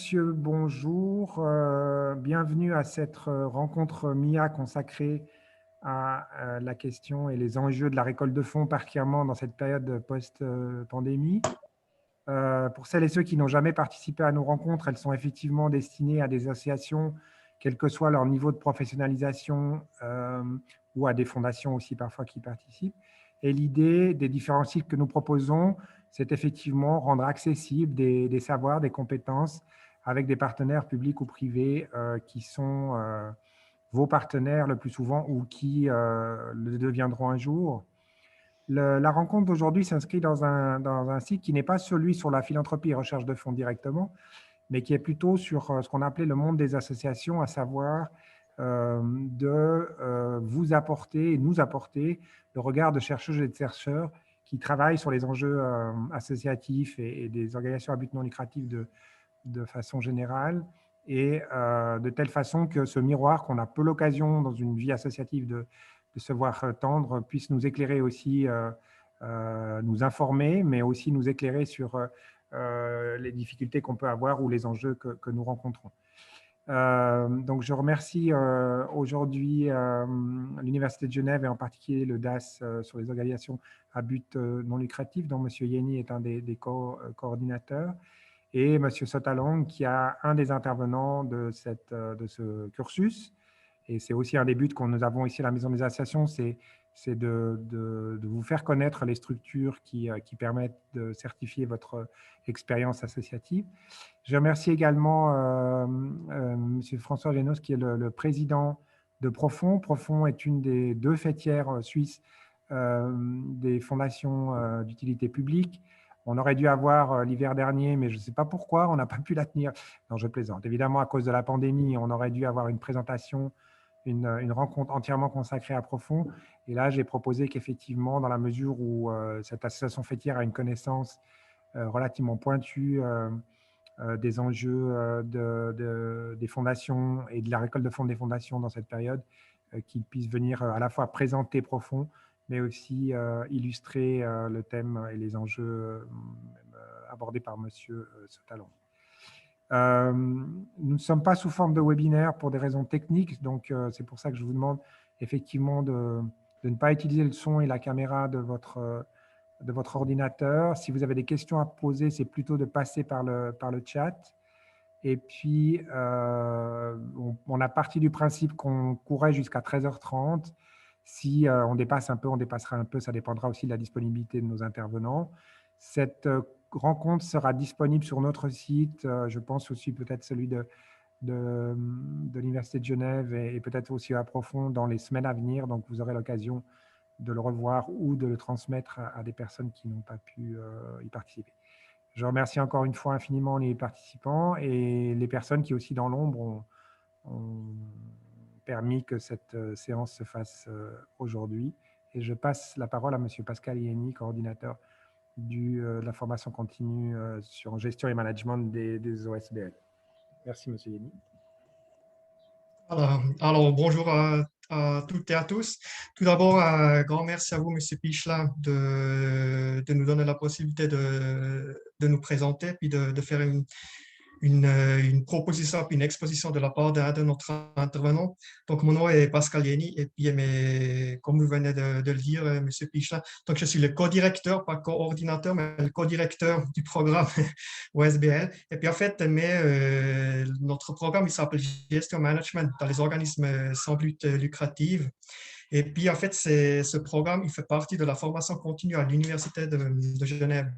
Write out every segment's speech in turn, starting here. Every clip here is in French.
messieurs, bonjour. Bienvenue à cette rencontre MIA consacrée à la question et les enjeux de la récolte de fonds, particulièrement dans cette période post-pandémie. Pour celles et ceux qui n'ont jamais participé à nos rencontres, elles sont effectivement destinées à des associations, quel que soit leur niveau de professionnalisation, ou à des fondations aussi parfois qui participent. Et l'idée des différents cycles que nous proposons, c'est effectivement rendre accessibles des savoirs, des compétences avec des partenaires publics ou privés qui sont vos partenaires le plus souvent ou qui le deviendront un jour. La rencontre d'aujourd'hui s'inscrit dans un cycle qui n'est pas celui sur la philanthropie et recherche de fonds directement, mais qui est plutôt sur ce qu'on appelait le monde des associations, à savoir de vous apporter et nous apporter le regard de chercheuses et de chercheurs qui travaillent sur les enjeux associatifs et des organisations à but non lucratif de façon générale, et de telle façon que ce miroir qu'on a peu l'occasion dans une vie associative de se voir tendre puisse nous éclairer aussi, nous informer, mais aussi nous éclairer sur les difficultés qu'on peut avoir ou les enjeux que nous rencontrons. Donc, je remercie aujourd'hui l'Université de Genève et en particulier le DAS sur les organisations à but non lucratif, dont M. Yeni est un des coordinateurs, et M. Sotalong, qui est un des intervenants de ce cursus. Et c'est aussi un des buts que nous avons ici à la Maison des Associations, c'est de vous faire connaître les structures qui permettent de certifier votre expérience associative. Je remercie également M. François Genos, qui est le président de Profond. Profond est une des deux faîtières suisses des fondations d'utilité publique. On aurait dû avoir l'hiver dernier, mais je ne sais pas pourquoi, on n'a pas pu la tenir. Non, je plaisante. Évidemment, à cause de la pandémie, on aurait dû avoir une présentation, une rencontre entièrement consacrée à Profond. Et là, j'ai proposé qu'effectivement, dans la mesure où cette association fêtière a une connaissance relativement pointue des enjeux des fondations et de la récolte de fonds des fondations dans cette période, qu'ils puissent venir à la fois présenter Profond, mais aussi illustrer le thème et les enjeux abordés par M. Sotalong. Nous ne sommes pas sous forme de webinaire pour des raisons techniques, donc c'est pour ça que je vous demande effectivement de ne pas utiliser le son et la caméra de votre ordinateur. Si vous avez des questions à poser, c'est plutôt de passer par le chat. Et puis, on a parti du principe qu'on courait jusqu'à 13h30. Si on dépasse un peu, on dépassera un peu, ça dépendra aussi de la disponibilité de nos intervenants. Cette rencontre sera disponible sur notre site, je pense aussi peut-être celui de l'Université de Genève et peut-être aussi à Profond dans les semaines à venir. Donc, vous aurez l'occasion de le revoir ou de le transmettre à des personnes qui n'ont pas pu y participer. Je remercie encore une fois infiniment les participants et les personnes qui aussi dans l'ombre ont permis que cette séance se fasse aujourd'hui. Et je passe la parole à M. Pascal Yeni, coordinateur de la formation continue sur gestion et management des OSBL. Merci, M. Yeni. Alors, bonjour à toutes et à tous. Tout d'abord, un grand merci à vous, M. Pichla, de nous donner la possibilité de nous présenter puis de faire une proposition puis une exposition de la part d'un de notre intervenant. Donc, mon nom est Pascal Yeni et puis, comme vous venez de le dire, M. Pichla, donc je suis le co-directeur, pas co-ordinateur, mais le co-directeur du programme OSBL. Et puis, en fait, notre programme, il s'appelle Gestion Management dans les organismes sans but lucratif. Et puis, en fait, ce programme, il fait partie de la formation continue à l'Université de Genève.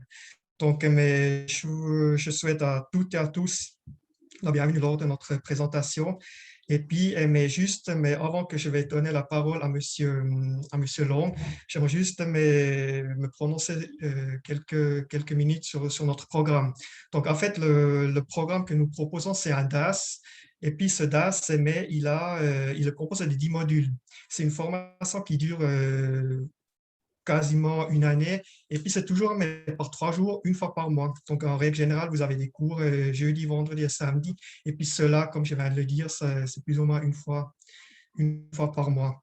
Donc, je souhaite à toutes et à tous la bienvenue lors de notre présentation. Et puis, mais avant que je vais donner la parole à Monsieur Long, j'aimerais juste me prononcer quelques minutes sur notre programme. Donc, en fait, le programme que nous proposons, c'est un DAS. Et puis, ce DAS, il est composé de 10 modules. C'est une formation qui dure quasiment une année. Et puis, c'est toujours mais par 3 jours, une fois par mois. Donc, en règle générale, vous avez des cours jeudi, vendredi et samedi. Et puis, cela, comme je viens de le dire, c'est plus ou moins une fois par mois.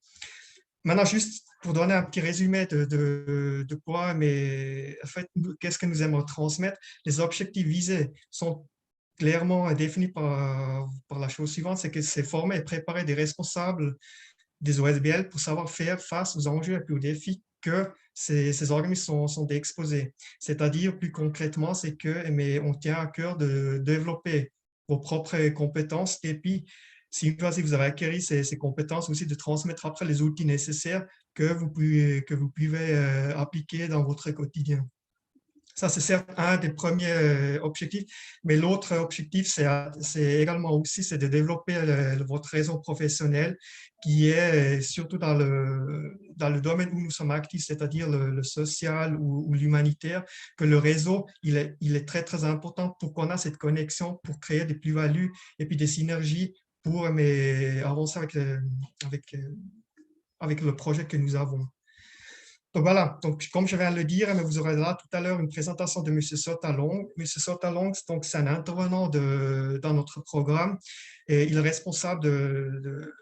Maintenant, juste pour donner un petit résumé de quoi, mais en fait, qu'est-ce que nous aimons transmettre? Les objectifs visés sont clairement défini par la chose suivante, c'est que c'est former et préparer des responsables des OSBL pour savoir faire face aux enjeux et puis aux défis que ces organismes sont exposés. C'est-à-dire, plus concrètement, c'est que mais on tient à cœur de développer vos propres compétences et puis, si une fois si vous avez acquis ces compétences, aussi de transmettre après les outils nécessaires que vous pouvez appliquer dans votre quotidien. Ça, c'est certes un des premiers objectifs, mais l'autre objectif, c'est également aussi c'est de développer votre réseau professionnel qui est surtout dans le domaine où nous sommes actifs, c'est-à-dire le social ou l'humanitaire, que le réseau, il est très, très important pour qu'on ait cette connexion, pour créer des plus-values et puis des synergies pour avancer avec le projet que nous avons. Donc voilà, donc, comme je viens de le dire, vous aurez là tout à l'heure une présentation de M. Sotalong. M. Sotalong, c'est un intervenant dans notre programme et il est responsable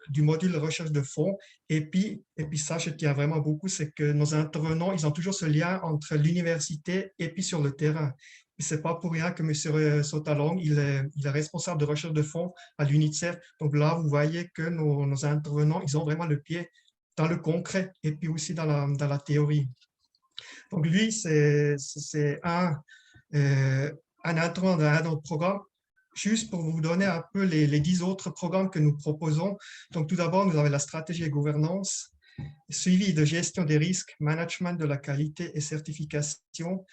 du module de recherche de fonds. Et puis ça, je tiens vraiment beaucoup, c'est que nos intervenants, ils ont toujours ce lien entre l'université et puis sur le terrain. Ce n'est pas pour rien que M. Sotalong, il est responsable de recherche de fonds à l'UNICEF. Donc là, vous voyez que nos intervenants, ils ont vraiment le pied dans le concret et puis aussi dans la théorie. Donc lui, c'est un intervenant dans notre programme, juste pour vous donner un peu les 10 autres programmes que nous proposons. Donc tout d'abord, nous avons la stratégie et gouvernance, suivi de gestion des risques, management de la qualité et certification.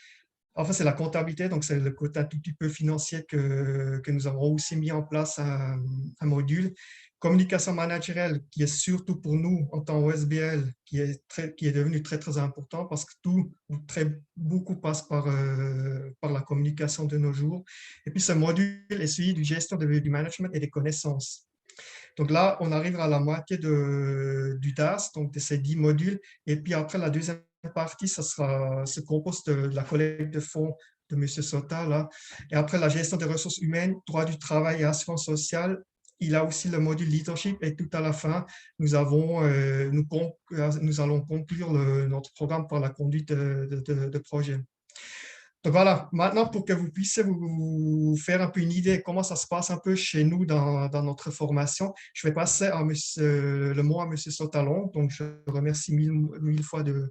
Enfin, c'est la comptabilité, donc c'est le côté un tout petit peu financier que nous avons aussi mis en place un module. Communication managériale, qui est surtout pour nous, en tant qu'OSBL, qui est devenu très, très important parce que beaucoup passe par la communication de nos jours. Et puis, ce module est suivi du gestion du management et des connaissances. Donc là, on arrive à la moitié du DAS, donc de ces 10 modules. Et puis après, la deuxième partie, ça se compose de la collecte de fonds de M. Sota. Là. Et après, la gestion des ressources humaines, droit du travail et assurance sociale. Il a aussi le module leadership et tout à la fin, nous allons conclure notre programme par la conduite de projet. Donc voilà, maintenant pour que vous puissiez vous faire un peu une idée de comment ça se passe un peu chez nous dans notre formation, je vais passer le mot à M. Sotalon. Donc je remercie mille fois de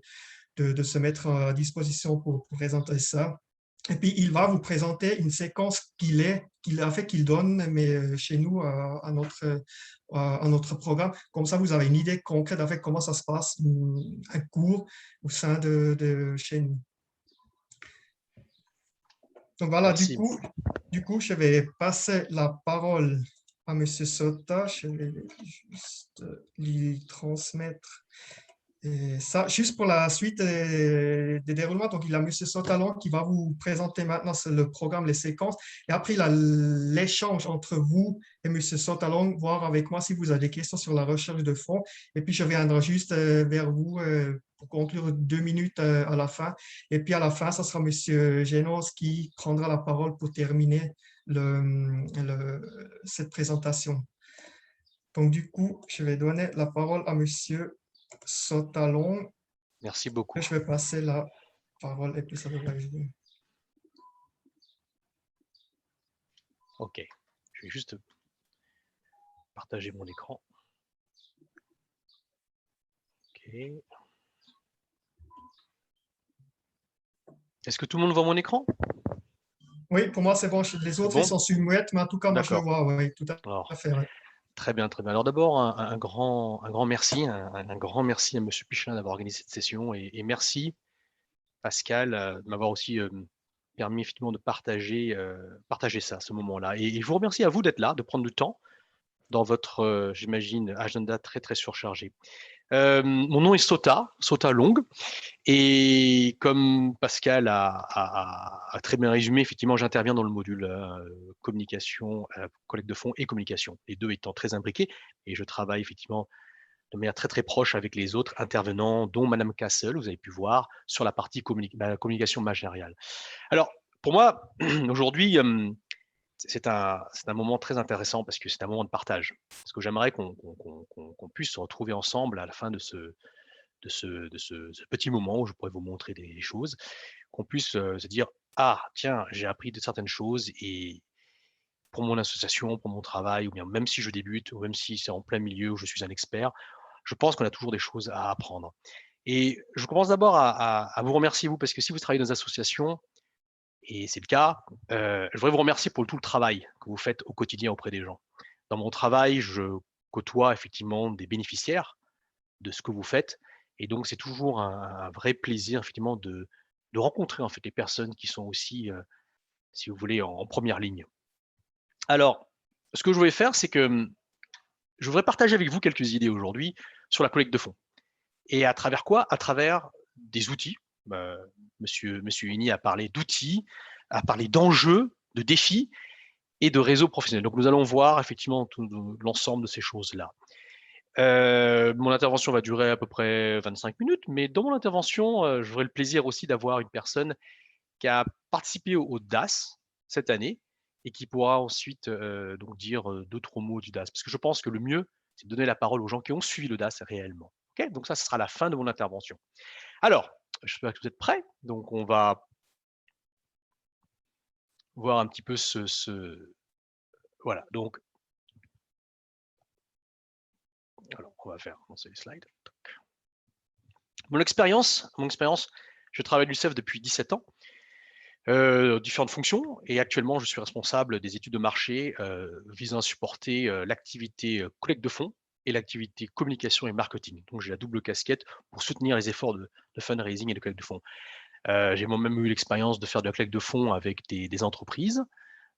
se mettre à disposition pour présenter ça. Et puis il va vous présenter une séquence qu'il donne mais chez nous à notre programme. Comme ça, vous avez une idée concrète avec comment ça se passe, un cours au sein de chez nous. Donc voilà, Merci. du coup, je vais passer la parole à M. Sota. Je vais juste lui transmettre ça, juste pour la suite des déroulements. Donc, il y a M. Sotalon qui va vous présenter maintenant le programme, les séquences. Et après, il y a l'échange entre vous et M. Sotalon, voir avec moi si vous avez des questions sur la recherche de fonds. Et puis, je viendrai juste vers vous pour conclure 2 minutes à la fin. Et puis, à la fin, ce sera M. Génos qui prendra la parole pour terminer cette présentation. Donc, du coup, je vais donner la parole à M. Sotalon. Merci beaucoup. Je vais passer la parole et puis ça devrait jouer. Ok, je vais juste partager mon écran. Ok. Est-ce que tout le monde voit mon écran? Oui, pour moi c'est bon. Les autres, ils sont sur muette, mais en tout cas, moi je le vois. Oui, tout à fait. Ouais. Très bien, très bien. Alors d'abord, un grand merci, un grand merci à M. Pichelin d'avoir organisé cette session et merci Pascal de m'avoir aussi permis effectivement de partager ça, ce moment-là. Et je vous remercie à vous d'être là, de prendre du temps dans votre, j'imagine, agenda très très surchargé. Mon nom est Sota Long, et comme Pascal a très bien résumé, effectivement, j'interviens dans le module communication, collecte de fonds et communication, les deux étant très imbriqués, et je travaille effectivement de manière très très proche avec les autres intervenants, dont Madame Cassel, vous avez pu voir, sur la partie communication managériale. Alors, pour moi, aujourd'hui, c'est un moment très intéressant parce que c'est un moment de partage. Parce que j'aimerais qu'on puisse se retrouver ensemble à la fin de ce petit moment où je pourrais vous montrer des choses, qu'on puisse se dire « Ah, tiens, j'ai appris de certaines choses et pour mon association, pour mon travail, ou bien même si je débute, ou même si c'est en plein milieu où je suis un expert, je pense qu'on a toujours des choses à apprendre. Et je commence d'abord à vous remercier, vous, parce que si vous travaillez dans des associations, et c'est le cas, je voudrais vous remercier pour tout le travail que vous faites au quotidien auprès des gens. Dans mon travail, je côtoie effectivement des bénéficiaires de ce que vous faites, et donc c'est toujours un vrai plaisir effectivement de rencontrer en fait les personnes qui sont aussi, si vous voulez, en première ligne. Alors, ce que je voulais faire, c'est que je voudrais partager avec vous quelques idées aujourd'hui sur la collecte de fonds. Et à travers quoi? À travers des outils. Monsieur Huni a parlé d'outils, a parlé d'enjeux, de défis et de réseaux professionnels. Donc nous allons voir effectivement tout l'ensemble de ces choses-là. Mon intervention va durer à peu près 25 minutes, mais dans mon intervention, j'aurai le plaisir aussi d'avoir une personne qui a participé au DAS cette année et qui pourra ensuite donc dire 2-3 mots du DAS. Parce que je pense que le mieux, c'est de donner la parole aux gens qui ont suivi le DAS réellement. Okay, donc ça, ce sera la fin de mon intervention. Alors, j'espère que vous êtes prêts. Donc, on va voir un petit peu voilà, donc, alors, on va faire lancer les slides. Mon expérience, je travaille à l'UCEF depuis 17 ans, différentes fonctions, et actuellement, je suis responsable des études de marché visant à supporter l'activité collecte de fonds et l'activité communication et marketing. Donc, j'ai la double casquette pour soutenir les efforts de fundraising et de collecte de fonds. J'ai moi-même eu l'expérience de faire de la collecte de fonds avec des entreprises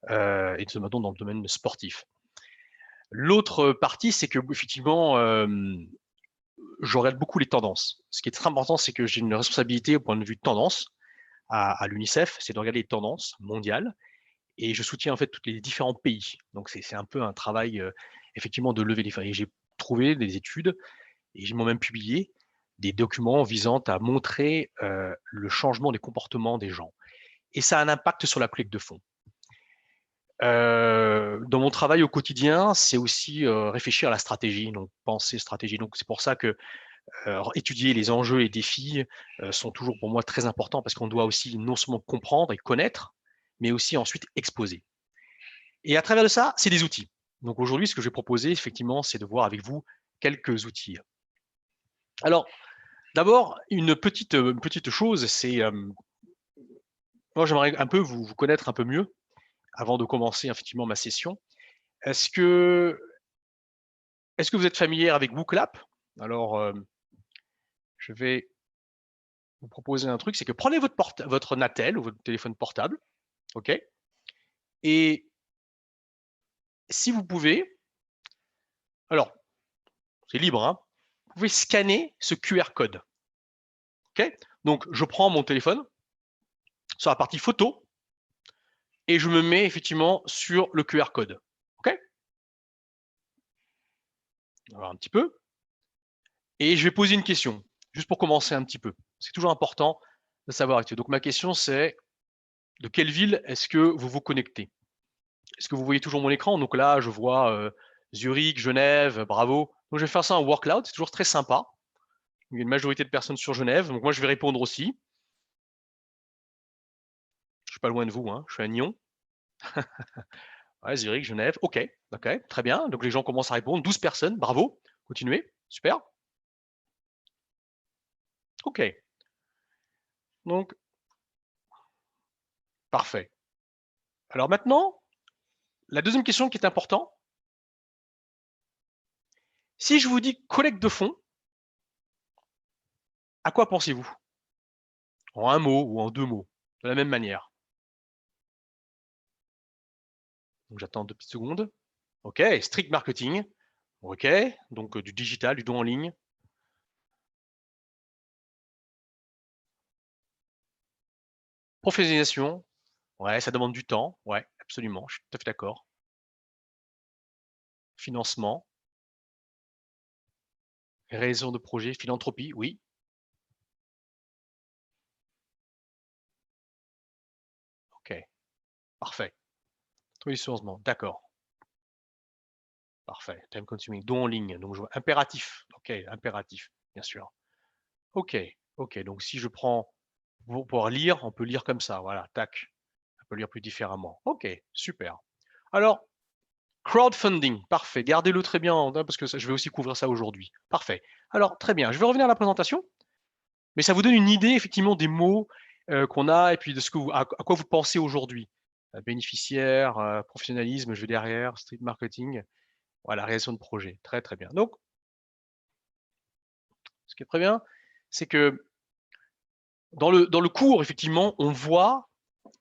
et notamment dans le domaine sportif. L'autre partie, c'est que effectivement, je regarde beaucoup les tendances. Ce qui est très important, c'est que j'ai une responsabilité au point de vue de tendance à l'UNICEF, c'est de regarder les tendances mondiales et je soutiens en fait tous les différents pays. Donc c'est un peu un travail effectivement de lever les freins. Et j'ai trouvé des études et j'ai moi-même publié des documents visant à montrer le changement des comportements des gens. Et ça a un impact sur la collecte de fonds. Dans mon travail au quotidien, c'est aussi réfléchir à la stratégie, donc penser stratégie. Donc c'est pour ça que étudier les enjeux et défis sont toujours pour moi très importants parce qu'on doit aussi non seulement comprendre et connaître, mais aussi ensuite exposer. Et à travers de ça, c'est des outils. Donc aujourd'hui, ce que je vais proposer, effectivement, c'est de voir avec vous quelques outils. Alors, d'abord, une petite chose, c'est moi j'aimerais un peu vous connaître un peu mieux avant de commencer effectivement ma session. Est-ce que vous êtes familier avec WooClap? Alors, je vais vous proposer un truc, c'est que prenez votre Natel ou votre téléphone portable, ok? Et si vous pouvez, alors c'est libre, hein, vous pouvez scanner ce QR code, ok? Donc je prends mon téléphone sur la partie photo et je me mets effectivement sur le QR code, ok? On va voir un petit peu. Et je vais poser une question, juste pour commencer un petit peu. C'est toujours important de savoir. Donc ma question c'est, de quelle ville est-ce que vous vous connectez? Est-ce que vous voyez toujours mon écran? Donc là, je vois Zurich, Genève, bravo. Donc je vais faire ça en workload, c'est toujours très sympa. Il y a une majorité de personnes sur Genève, donc moi je vais répondre aussi. Je suis pas loin de vous, hein, je suis à Nyon. Ouais, Zurich, Genève, ok, très bien. Donc les gens commencent à répondre, 12 personnes, bravo, continuez, super. Ok, donc parfait. Alors maintenant, la deuxième question qui est importante, si je vous dis collecte de fonds, à quoi pensez-vous? En un mot ou en deux mots, de la même manière. Donc j'attends 2 petites secondes. Ok, strict marketing. Ok, donc du digital, du don en ligne. Professionnalisation. Ouais, ça demande du temps. Ouais, absolument, je suis tout à fait d'accord. Financement. Réalisation de projets, philanthropie, oui. Ok, parfait. Financement, d'accord. Parfait. Time consuming, don en ligne. Donc je vois impératif. Ok, impératif, bien sûr. Ok, ok. Donc si je prends pour pouvoir lire, on peut lire comme ça. Voilà, tac. On peut lire plus différemment. Ok, super. Alors, crowdfunding, parfait. Gardez-le très bien, hein, parce que je vais aussi couvrir ça aujourd'hui. Parfait. Alors, très bien. Je vais revenir à la présentation, mais ça vous donne une idée, effectivement, des mots qu'on a et puis de ce que à quoi vous pensez aujourd'hui. Bénéficiaire, professionnalisme, je vais derrière, street marketing, voilà, réalisation de projet. Très, très bien. Donc, ce qui est très bien, c'est que dans le cours, effectivement, on voit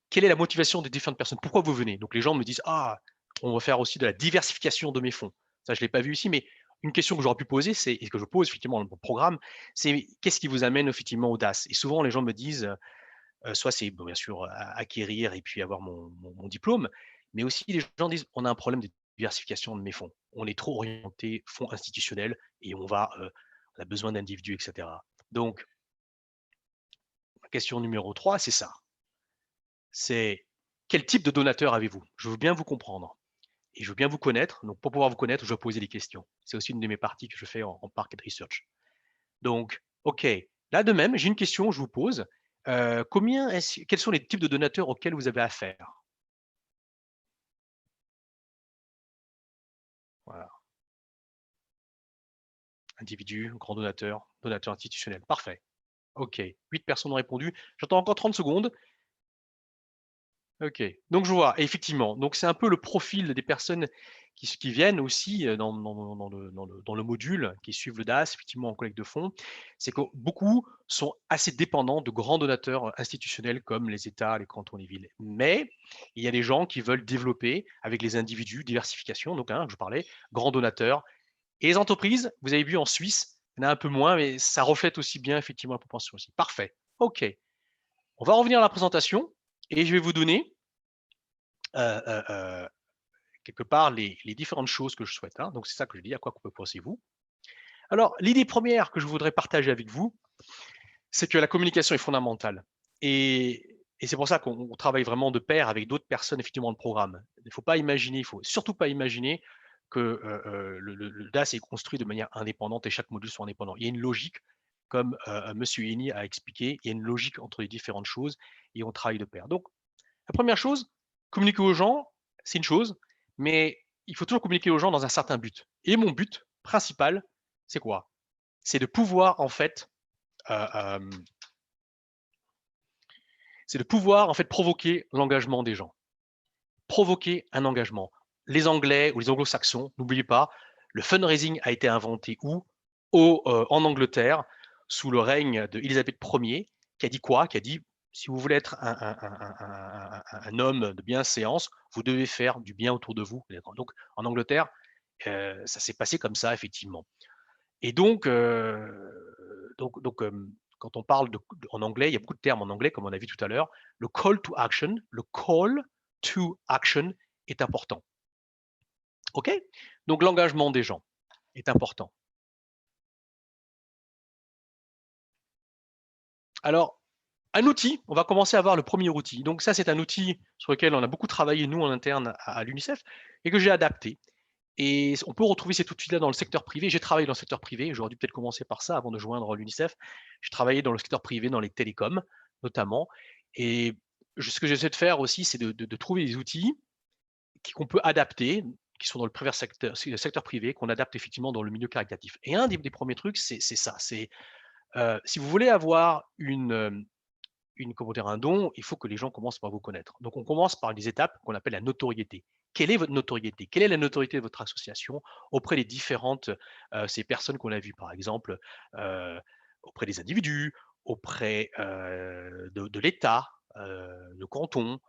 quelle est la motivation des différentes personnes. Pourquoi vous venez? Donc, les gens me disent, ah, on va faire aussi de la diversification de mes fonds. Ça, je ne l'ai pas vu ici, mais une question que j'aurais pu poser, c'est, et que je pose effectivement dans mon programme, c'est qu'est-ce qui vous amène effectivement au DAS? Et souvent, les gens me disent, soit c'est bien sûr acquérir et puis avoir mon diplôme, mais aussi les gens disent, on a un problème de diversification de mes fonds. On est trop orienté fonds institutionnels et on a besoin d'individus, etc. Donc, la question numéro 3, c'est ça. C'est quel type de donateur avez-vous? Je veux bien vous comprendre et je veux bien vous connaître. Donc, pour pouvoir vous connaître, je vais poser des questions. C'est aussi une de mes parties que je fais en market research. Donc, OK. Là, de même, j'ai une question que je vous pose. Quels sont les types de donateurs auxquels vous avez affaire? Voilà. Individu, grand donateur, donateur institutionnel. Parfait. OK. 8 personnes ont répondu. J'attends encore 30 secondes. OK. Donc je vois, effectivement. Donc c'est un peu le profil des personnes qui viennent aussi dans le module, qui suivent le DAS, effectivement en collecte de fonds. C'est que beaucoup sont assez dépendants de grands donateurs institutionnels comme les États, les cantons, les villes. Mais il y a des gens qui veulent développer avec les individus, diversification, donc je parlais, grands donateurs. Et les entreprises, vous avez vu en Suisse, il y en a un peu moins, mais ça reflète aussi bien effectivement la proportion aussi. Parfait. OK. On va revenir à la présentation et je vais vous donner quelque part les différentes choses que je souhaite. Donc c'est ça que je dis, à quoi pensez-vous? Alors l'idée première que je voudrais partager avec vous, c'est que la communication est fondamentale. Et c'est pour ça qu'on travaille vraiment de pair avec d'autres personnes effectivement dans le programme. Il ne faut pas imaginer, il faut surtout pas imaginer que le DAS est construit de manière indépendante et chaque module soit indépendant. Il y a une logique, comme Monsieur Eni a expliqué, il y a une logique entre les différentes choses et on travaille de pair. Donc la première chose, communiquer aux gens, c'est une chose, mais il faut toujours communiquer aux gens dans un certain but. Et mon but principal, c'est quoi? C'est de pouvoir en fait, provoquer l'engagement des gens. Provoquer un engagement. Les Anglais ou les Anglo-Saxons, n'oubliez pas, le fundraising a été inventé où? En Angleterre, sous le règne d'Élisabeth Ier, qui a dit quoi? Qui a dit, si vous voulez être un homme de bienséance, vous devez faire du bien autour de vous. Donc, en Angleterre, ça s'est passé comme ça, effectivement. Et donc, quand on parle en anglais, il y a beaucoup de termes en anglais, comme on a vu tout à l'heure. Le call to action est important. OK? Donc, l'engagement des gens est important. Alors, un outil, on va commencer à voir le premier outil. Donc ça, c'est un outil sur lequel on a beaucoup travaillé, nous, en interne à l'UNICEF, et que j'ai adapté. Et on peut retrouver cet outil-là dans le secteur privé. J'ai travaillé dans le secteur privé, j'aurais dû peut-être commencer par ça avant de joindre l'UNICEF. J'ai travaillé dans le secteur privé, dans les télécoms, notamment. Et ce que j'essaie de faire aussi, c'est de trouver des outils qu'on peut adapter, qui sont dans le secteur privé, qu'on adapte effectivement dans le milieu caritatif. Et un des premiers trucs, c'est ça. C'est si vous voulez avoir un don, il faut que les gens commencent par vous connaître. Donc, on commence par des étapes qu'on appelle la notoriété. Quelle est votre notoriété? Quelle est la notoriété de votre association auprès des différentes ces personnes qu'on a vues, par exemple, auprès des individus, auprès de l'État, le canton,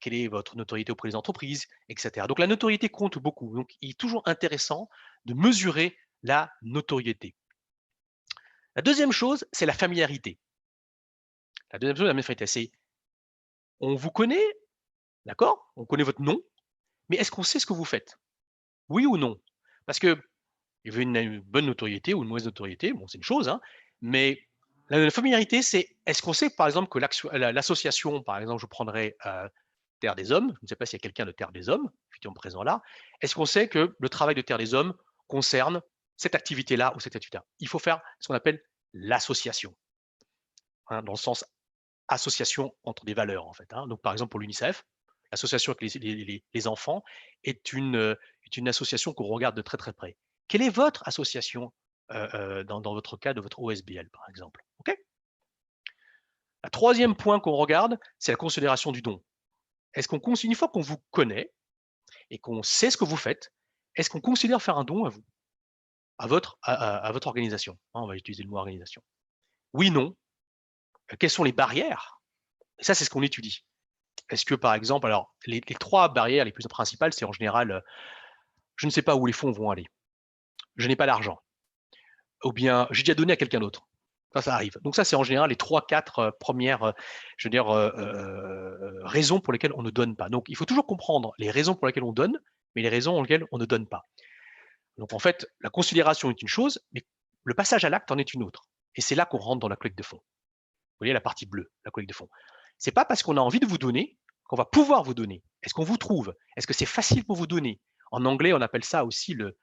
quelle est votre notoriété auprès des entreprises, etc. Donc, la notoriété compte beaucoup. Donc, il est toujours intéressant de mesurer la notoriété. La deuxième chose, c'est la familiarité. La deuxième chose, la familiarité, c'est on vous connaît, d'accord? On connaît votre nom, mais est-ce qu'on sait ce que vous faites? Oui ou non? Parce qu'il y avait une bonne notoriété ou une mauvaise notoriété, bon, c'est une chose, mais la familiarité, c'est est-ce qu'on sait, par exemple, que l'association, par exemple, je prendrais Terre des Hommes, je ne sais pas s'il y a quelqu'un de Terre des Hommes, effectivement présent là, est-ce qu'on sait que le travail de Terre des Hommes concerne cette activité-là ou cette activité-là? Il faut faire ce qu'on appelle l'association, dans le sens association entre des valeurs, en fait. Donc, par exemple, pour l'UNICEF, L'association avec les enfants est une association qu'on regarde de très très près. Quelle est votre association dans votre cas de votre OSBL, par exemple? OK? Le troisième point qu'on regarde, c'est la considération du don. Est-ce qu'on une fois qu'on vous connaît et qu'on sait ce que vous faites, est-ce qu'on considère faire un don à vous, à votre organisation? Hein, on va utiliser le mot organisation. Oui, non. Quelles sont les barrières? Et ça, c'est ce qu'on étudie. Est-ce que, par exemple, alors, les 3 barrières les plus principales, c'est en général, je ne sais pas où les fonds vont aller. Je n'ai pas d'argent. Ou bien, j'ai déjà donné à quelqu'un d'autre. Ça arrive. Donc ça, c'est en général les 3-4 premières, je veux dire, raisons pour lesquelles on ne donne pas. Donc, il faut toujours comprendre les raisons pour lesquelles on donne, mais les raisons pour lesquelles on ne donne pas. Donc, en fait, la considération est une chose, mais le passage à l'acte en est une autre. Et c'est là qu'on rentre dans la collecte de fonds. Vous voyez la partie bleue, la collecte de fonds. C'est pas parce qu'on a envie de vous donner qu'on va pouvoir vous donner. Est-ce qu'on vous trouve? Est-ce que c'est facile pour vous donner? En anglais, on appelle ça aussi le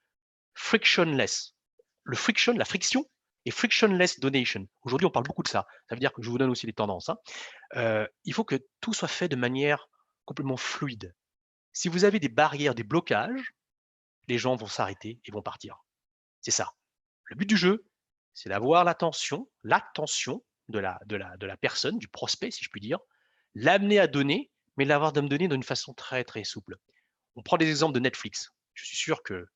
frictionless. Le friction, la friction, et frictionless donation. Aujourd'hui, on parle beaucoup de ça. Ça veut dire que je vous donne aussi les tendances. Hein. Il faut que tout soit fait de manière complètement fluide. Si vous avez des barrières, des blocages, les gens vont s'arrêter et vont partir. C'est ça. Le but du jeu, c'est d'avoir l'attention de la personne, du prospect, si je puis dire, l'amener à donner, mais l'avoir de me donner d'une façon très, très souple. On prend des exemples de Netflix. Je suis sûr que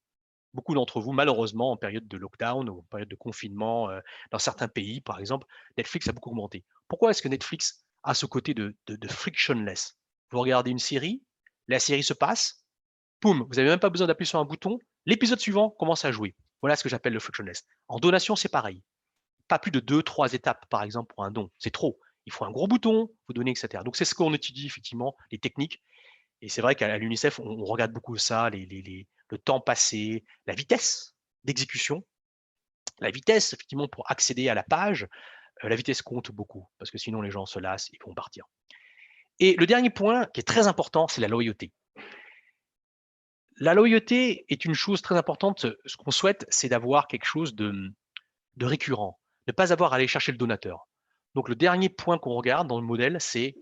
beaucoup d'entre vous, malheureusement, en période de lockdown ou en période de confinement, dans certains pays, par exemple, Netflix a beaucoup augmenté. Pourquoi est-ce que Netflix a ce côté de frictionless? Vous regardez une série, la série se passe, poum, vous n'avez même pas besoin d'appuyer sur un bouton, l'épisode suivant commence à jouer. Voilà ce que j'appelle le frictionless. En donation, c'est pareil. Pas plus de 2-3 étapes, par exemple, pour un don. C'est trop. Il faut un gros bouton, vous donnez, etc. Donc, c'est ce qu'on étudie, effectivement, les techniques. Et c'est vrai qu'à l'UNICEF, on regarde beaucoup ça, le temps passé, la vitesse d'exécution, la vitesse, effectivement, pour accéder à la page. La vitesse compte beaucoup, parce que sinon, les gens se lassent et vont partir. Et le dernier point, qui est très important, c'est la loyauté. La loyauté est une chose très importante. Ce qu'on souhaite, c'est d'avoir quelque chose de récurrent, ne pas avoir à aller chercher le donateur. Donc, le dernier point qu'on regarde dans le modèle, c'est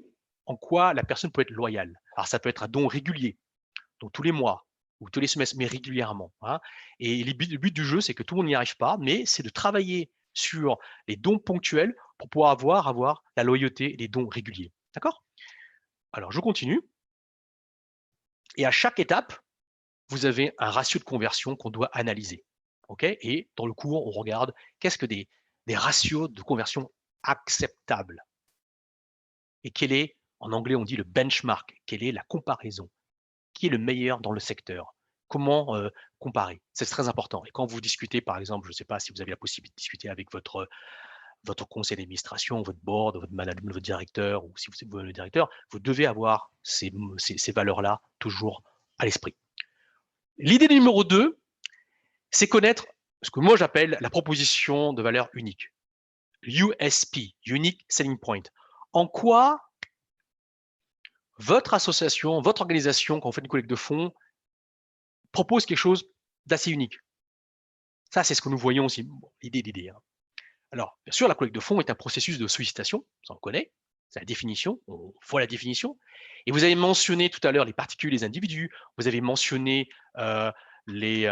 en quoi la personne peut être loyale. Alors, ça peut être un don régulier, donc tous les mois ou tous les semestres, mais régulièrement. Hein. Et le but du jeu, c'est que tout le monde n'y arrive pas, mais c'est de travailler sur les dons ponctuels pour pouvoir avoir la loyauté et les dons réguliers. D'accord? Alors, je continue. Et à chaque étape, vous avez un ratio de conversion qu'on doit analyser. Okay, et dans le cours, on regarde qu'est-ce que des ratios de conversion acceptables. Et quel est, en anglais, on dit le benchmark, quelle est la comparaison, qui est le meilleur dans le secteur, comment comparer. C'est très important. Et quand vous discutez, par exemple, je ne sais pas si vous avez la possibilité de discuter avec votre conseil d'administration, votre board, votre management, votre directeur, ou si vous êtes le directeur, vous devez avoir ces valeurs-là toujours à l'esprit. L'idée numéro 2, c'est connaître ce que moi j'appelle la proposition de valeur unique. USP, Unique Selling Point. En quoi votre association, votre organisation, quand on fait une collecte de fonds, propose quelque chose d'assez unique. Ça, c'est ce que nous voyons aussi, bon, l'idée. Hein. Alors, bien sûr, la collecte de fonds est un processus de sollicitation, ça on connaît, c'est la définition, on voit la définition. Et vous avez mentionné tout à l'heure les particuliers, les individus, vous avez mentionné les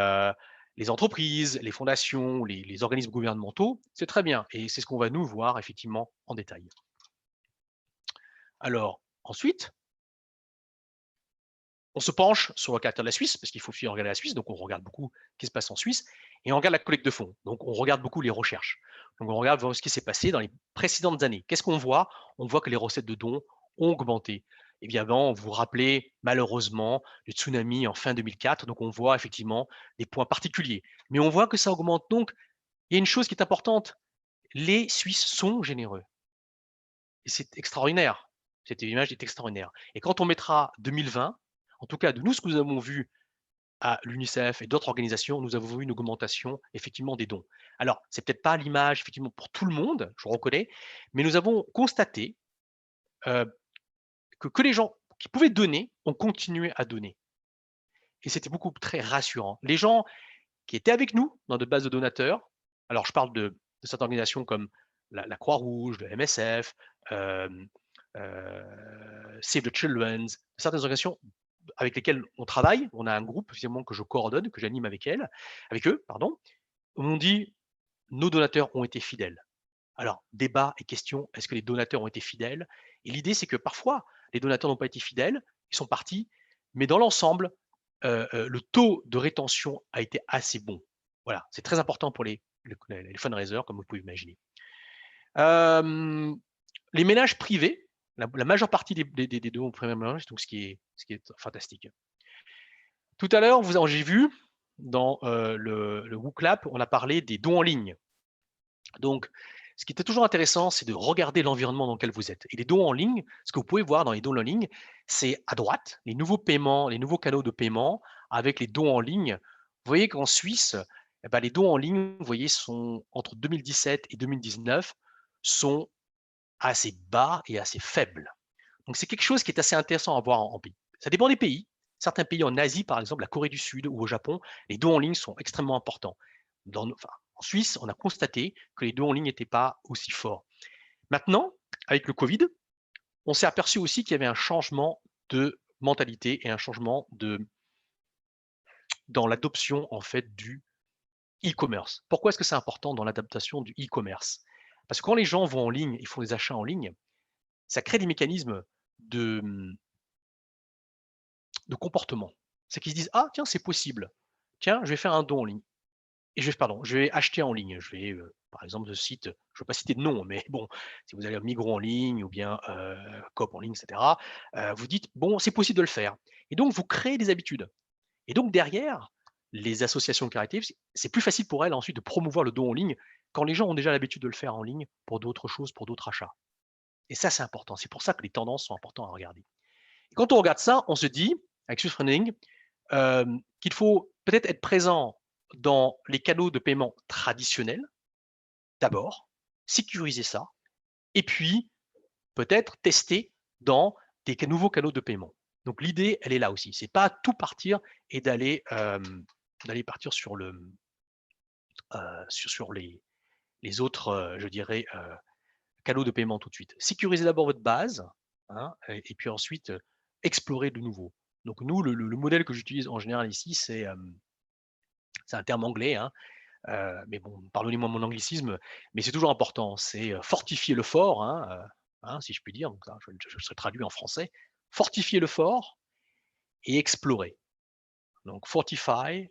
entreprises, les fondations, les organismes gouvernementaux, c'est très bien. Et c'est ce qu'on va nous voir effectivement en détail. Alors, ensuite, on se penche sur le caractère de la Suisse, parce qu'il faut regarder la Suisse, donc on regarde beaucoup ce qui se passe en Suisse, et on regarde la collecte de fonds, donc on regarde beaucoup les recherches. Donc on regarde ce qui s'est passé dans les précédentes années. Qu'est-ce qu'on voit? On voit que les recettes de dons ont augmenté. Évidemment, vous vous rappelez malheureusement le tsunami en fin 2004, donc on voit effectivement des points particuliers. Mais on voit que ça augmente. Donc, il y a une chose qui est importante, les Suisses sont généreux. Et c'est extraordinaire. Cette image est extraordinaire. Et quand on mettra 2020, en tout cas de nous, ce que nous avons vu à l'UNICEF et d'autres organisations, nous avons vu une augmentation effectivement des dons. Alors, c'est peut-être pas l'image effectivement pour tout le monde, je reconnais, mais nous avons constaté que les gens qui pouvaient donner ont continué à donner. Et c'était beaucoup très rassurant. Les gens qui étaient avec nous dans de bases de donateurs, alors je parle de certaines organisations comme la Croix-Rouge, le MSF, Save the Children's, certaines organisations avec lesquelles on travaille. On a un groupe finalement que je coordonne, que j'anime avec eux, pardon. Où on dit nos donateurs ont été fidèles. Alors, débat et question, est-ce que les donateurs ont été fidèles? Et l'idée, c'est que parfois, les donateurs n'ont pas été fidèles, ils sont partis, mais dans l'ensemble, le taux de rétention a été assez bon. Voilà, c'est très important pour les fundraisers, comme vous pouvez imaginer. Les ménages privés, la majeure partie des dons aux premiers ménages, donc ce qui est fantastique. Tout à l'heure, j'ai vu dans le WooClap, on a parlé des dons en ligne. Donc, ce qui était toujours intéressant, c'est de regarder l'environnement dans lequel vous êtes. Et les dons en ligne, ce que vous pouvez voir dans les dons en ligne, c'est à droite, les nouveaux paiements, les nouveaux canaux de paiement avec les dons en ligne. Vous voyez qu'en Suisse, eh ben, les dons en ligne, vous voyez, sont entre 2017 et 2019, sont assez bas et assez faibles. Donc, c'est quelque chose qui est assez intéressant à voir en pays. Ça dépend des pays. Certains pays en Asie, par exemple, la Corée du Sud ou au Japon, les dons en ligne sont extrêmement importants. En Suisse, on a constaté que les dons en ligne n'étaient pas aussi forts. Maintenant, avec le Covid, on s'est aperçu aussi qu'il y avait un changement de mentalité et un changement dans l'adoption en fait du e-commerce. Pourquoi est-ce que c'est important dans l'adaptation du e-commerce? Parce que quand les gens vont en ligne et font des achats en ligne, ça crée des mécanismes de comportement. C'est qu'ils se disent: «Ah tiens, c'est possible. Tiens, je vais faire un don en ligne et je vais acheter en ligne». Je vais, par exemple, de site, je ne veux pas citer de nom, mais bon, si vous allez à Migros en ligne ou bien, Coop en ligne et cetera, vous dites: «Bon, c'est possible de le faire» et donc vous créez des habitudes et donc derrière, les associations caritatives, c'est plus facile pour elles ensuite de promouvoir le don en ligne quand les gens ont déjà l'habitude de le faire en ligne pour d'autres choses, pour d'autres achats et ça, c'est important. C'est pour ça que les tendances sont importantes à regarder et quand on regarde ça, on se dit, avec Swiss Funding, qu'il faut peut-être être présent dans les canaux de paiement traditionnels, d'abord, sécuriser ça, et puis peut-être tester dans des nouveaux canaux de paiement. Donc l'idée, elle est là aussi. C'est pas tout partir et d'aller partir sur sur les autres, je dirais, canaux de paiement tout de suite. Sécurisez d'abord votre base, hein, et puis ensuite explorer de nouveau. Donc nous, le modèle que j'utilise en général ici, c'est un terme anglais, hein, mais bon, pardonnez-moi mon anglicisme, mais c'est toujours important. C'est fortifier le fort, hein, si je puis dire. Donc, ça, je serai traduit en français. Fortifier le fort et explorer. Donc, fortify,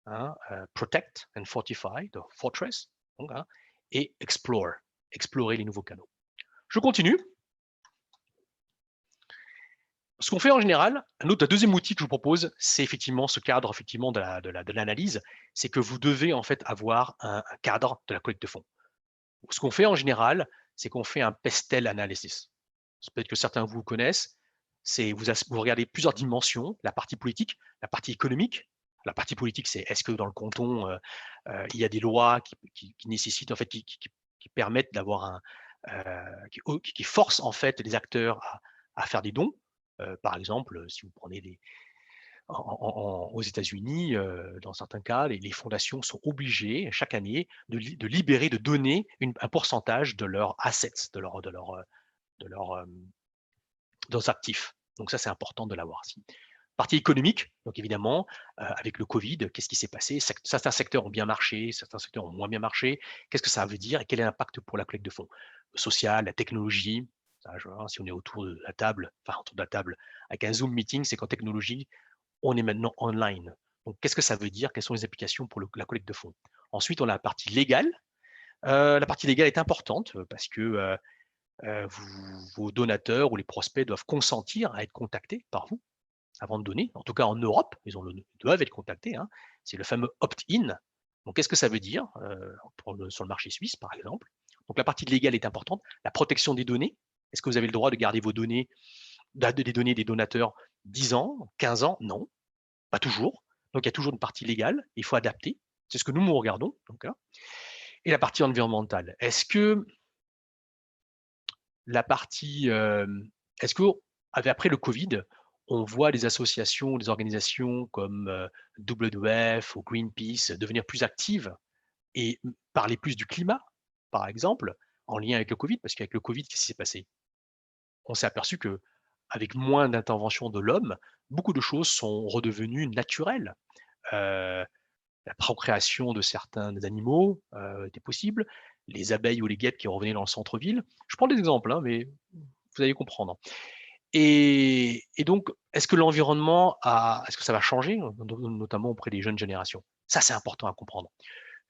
hein, protect and fortify, the fortress, donc, hein, et explore, explorer les nouveaux canaux. Je continue. Ce qu'on fait en général, le deuxième outil que je vous propose, c'est effectivement ce cadre effectivement de l'analyse, c'est que vous devez en fait avoir un cadre de la collecte de fonds. Ce qu'on fait en général, c'est qu'on fait un pestel analysis. Peut-être que certains vous connaissent. C'est vous regardez plusieurs dimensions, la partie politique, la partie économique. La partie politique, c'est est-ce que dans le canton, il y a des lois qui nécessitent en fait, qui permettent d'avoir un qui forcent en fait les acteurs à faire des dons. Par exemple, si vous prenez aux États-Unis, dans certains cas, les fondations sont obligées chaque année de libérer, de donner un pourcentage de leurs assets, de leurs actifs. Donc ça, c'est important de l'avoir aussi. Partie économique, donc évidemment, avec le Covid, qu'est-ce qui s'est passé? Certains secteurs ont bien marché, certains secteurs ont moins bien marché. Qu'est-ce que ça veut dire et quel est l'impact pour la collecte de fonds? Social, la technologie, ça, si on est autour de la table, enfin autour de la table, avec un Zoom meeting, c'est qu'en technologie, on est maintenant online. Donc qu'est-ce que ça veut dire? Quelles sont les applications pour la collecte de fonds? Ensuite, on a la partie légale. La partie légale est importante parce que vos donateurs ou les prospects doivent consentir à être contactés par vous avant de donner. En tout cas, en Europe, ils doivent être contactés, hein. C'est le fameux opt-in. Donc, qu'est-ce que ça veut dire sur le marché suisse, par exemple? Donc, la partie légale est importante. La protection des données. Est-ce que vous avez le droit de garder vos données, des données des donateurs 10 ans, 15 ans? Non, pas toujours. Donc, il y a toujours une partie légale. Il faut adapter. C'est ce que nous regardons. Donc, hein. Et la partie environnementale. Est-ce que après le Covid, on voit des associations, des organisations comme WWF ou Greenpeace devenir plus actives et parler plus du climat, par exemple, en lien avec le Covid? Parce qu'avec le Covid, qu'est-ce qui s'est passé? on s'est aperçu que avec moins d'intervention de l'homme, beaucoup de choses sont redevenues naturelles. Euh, la procréation de certains animaux était possible, les abeilles ou les guêpes qui revenaient dans le centre-ville. Je prends des exemples, hein, mais vous allez comprendre. Et donc, est-ce que l'environnement est-ce que ça va changer, notamment auprès des jeunes générations? Ça, c'est important à comprendre.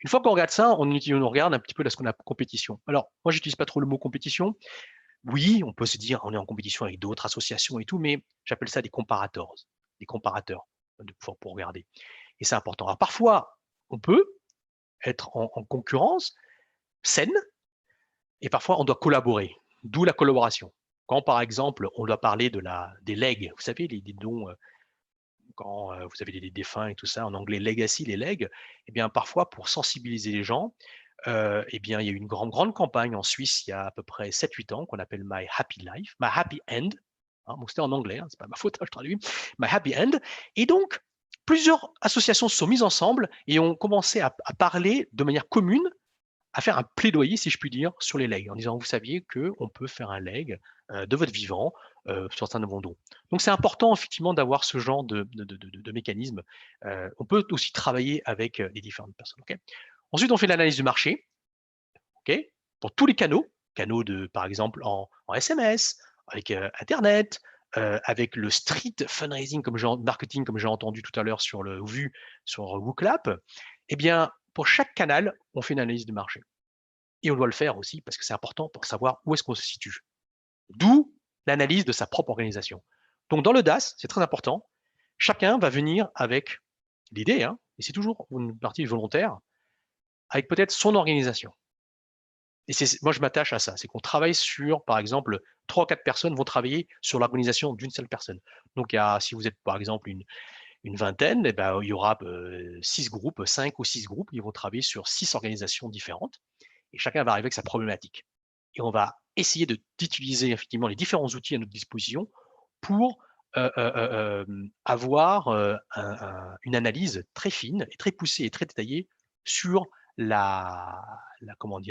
Une fois qu'on regarde ça, on regarde un petit peu ce qu'on a compétition. Alors, moi, j'utilise pas trop le mot compétition. Oui, on peut se dire, on est en compétition avec d'autres associations et tout, mais j'appelle ça des comparators, pour regarder. Et c'est important. Alors, parfois, on peut être en concurrence saine, et parfois, on doit collaborer, d'où la collaboration. Quand, par exemple, on doit parler des legs, vous savez, les dons, quand vous avez des défunts et tout ça, en anglais legacy, les legs, eh bien, parfois, pour sensibiliser les gens, eh bien, il y a eu une grande campagne en Suisse il y a à peu près 7-8 ans qu'on appelle My Happy Life, My Happy End. Hein, bon, c'était en anglais, hein, c'est pas ma faute, hein, je traduis. My Happy End. Et donc, plusieurs associations se sont mises ensemble et ont commencé à parler de manière commune, à faire un plaidoyer, si je puis dire, sur les legs, en disant, vous saviez qu'on peut faire un leg de votre vivant sur certains de vos dons. Donc, c'est important, effectivement, d'avoir ce genre de mécanisme. On peut aussi travailler avec les différentes personnes. Okay. Ensuite, on fait l'analyse du marché, okay, pour tous les canaux par exemple, en SMS, avec Internet, avec le street fundraising, marketing, comme j'ai entendu tout à l'heure sur WooClap. Eh bien, pour chaque canal, on fait une analyse du marché. Et on doit le faire aussi parce que c'est important pour savoir où est-ce qu'on se situe. D'où l'analyse de sa propre organisation. Donc, dans le DAS, c'est très important. Chacun va venir avec l'idée, hein, et c'est toujours une partie volontaire, avec peut-être son organisation. Et moi, je m'attache à ça. C'est qu'on travaille sur, par exemple, 3 ou 4 personnes vont travailler sur l'organisation d'une seule personne. Donc, si vous êtes, par exemple, une vingtaine, eh ben, il y aura 6 groupes, 5 ou 6 groupes qui vont travailler sur 6 organisations différentes. Et chacun va arriver avec sa problématique. Et on va essayer d'utiliser effectivement les différents outils à notre disposition pour avoir une analyse très fine et très poussée et très détaillée sur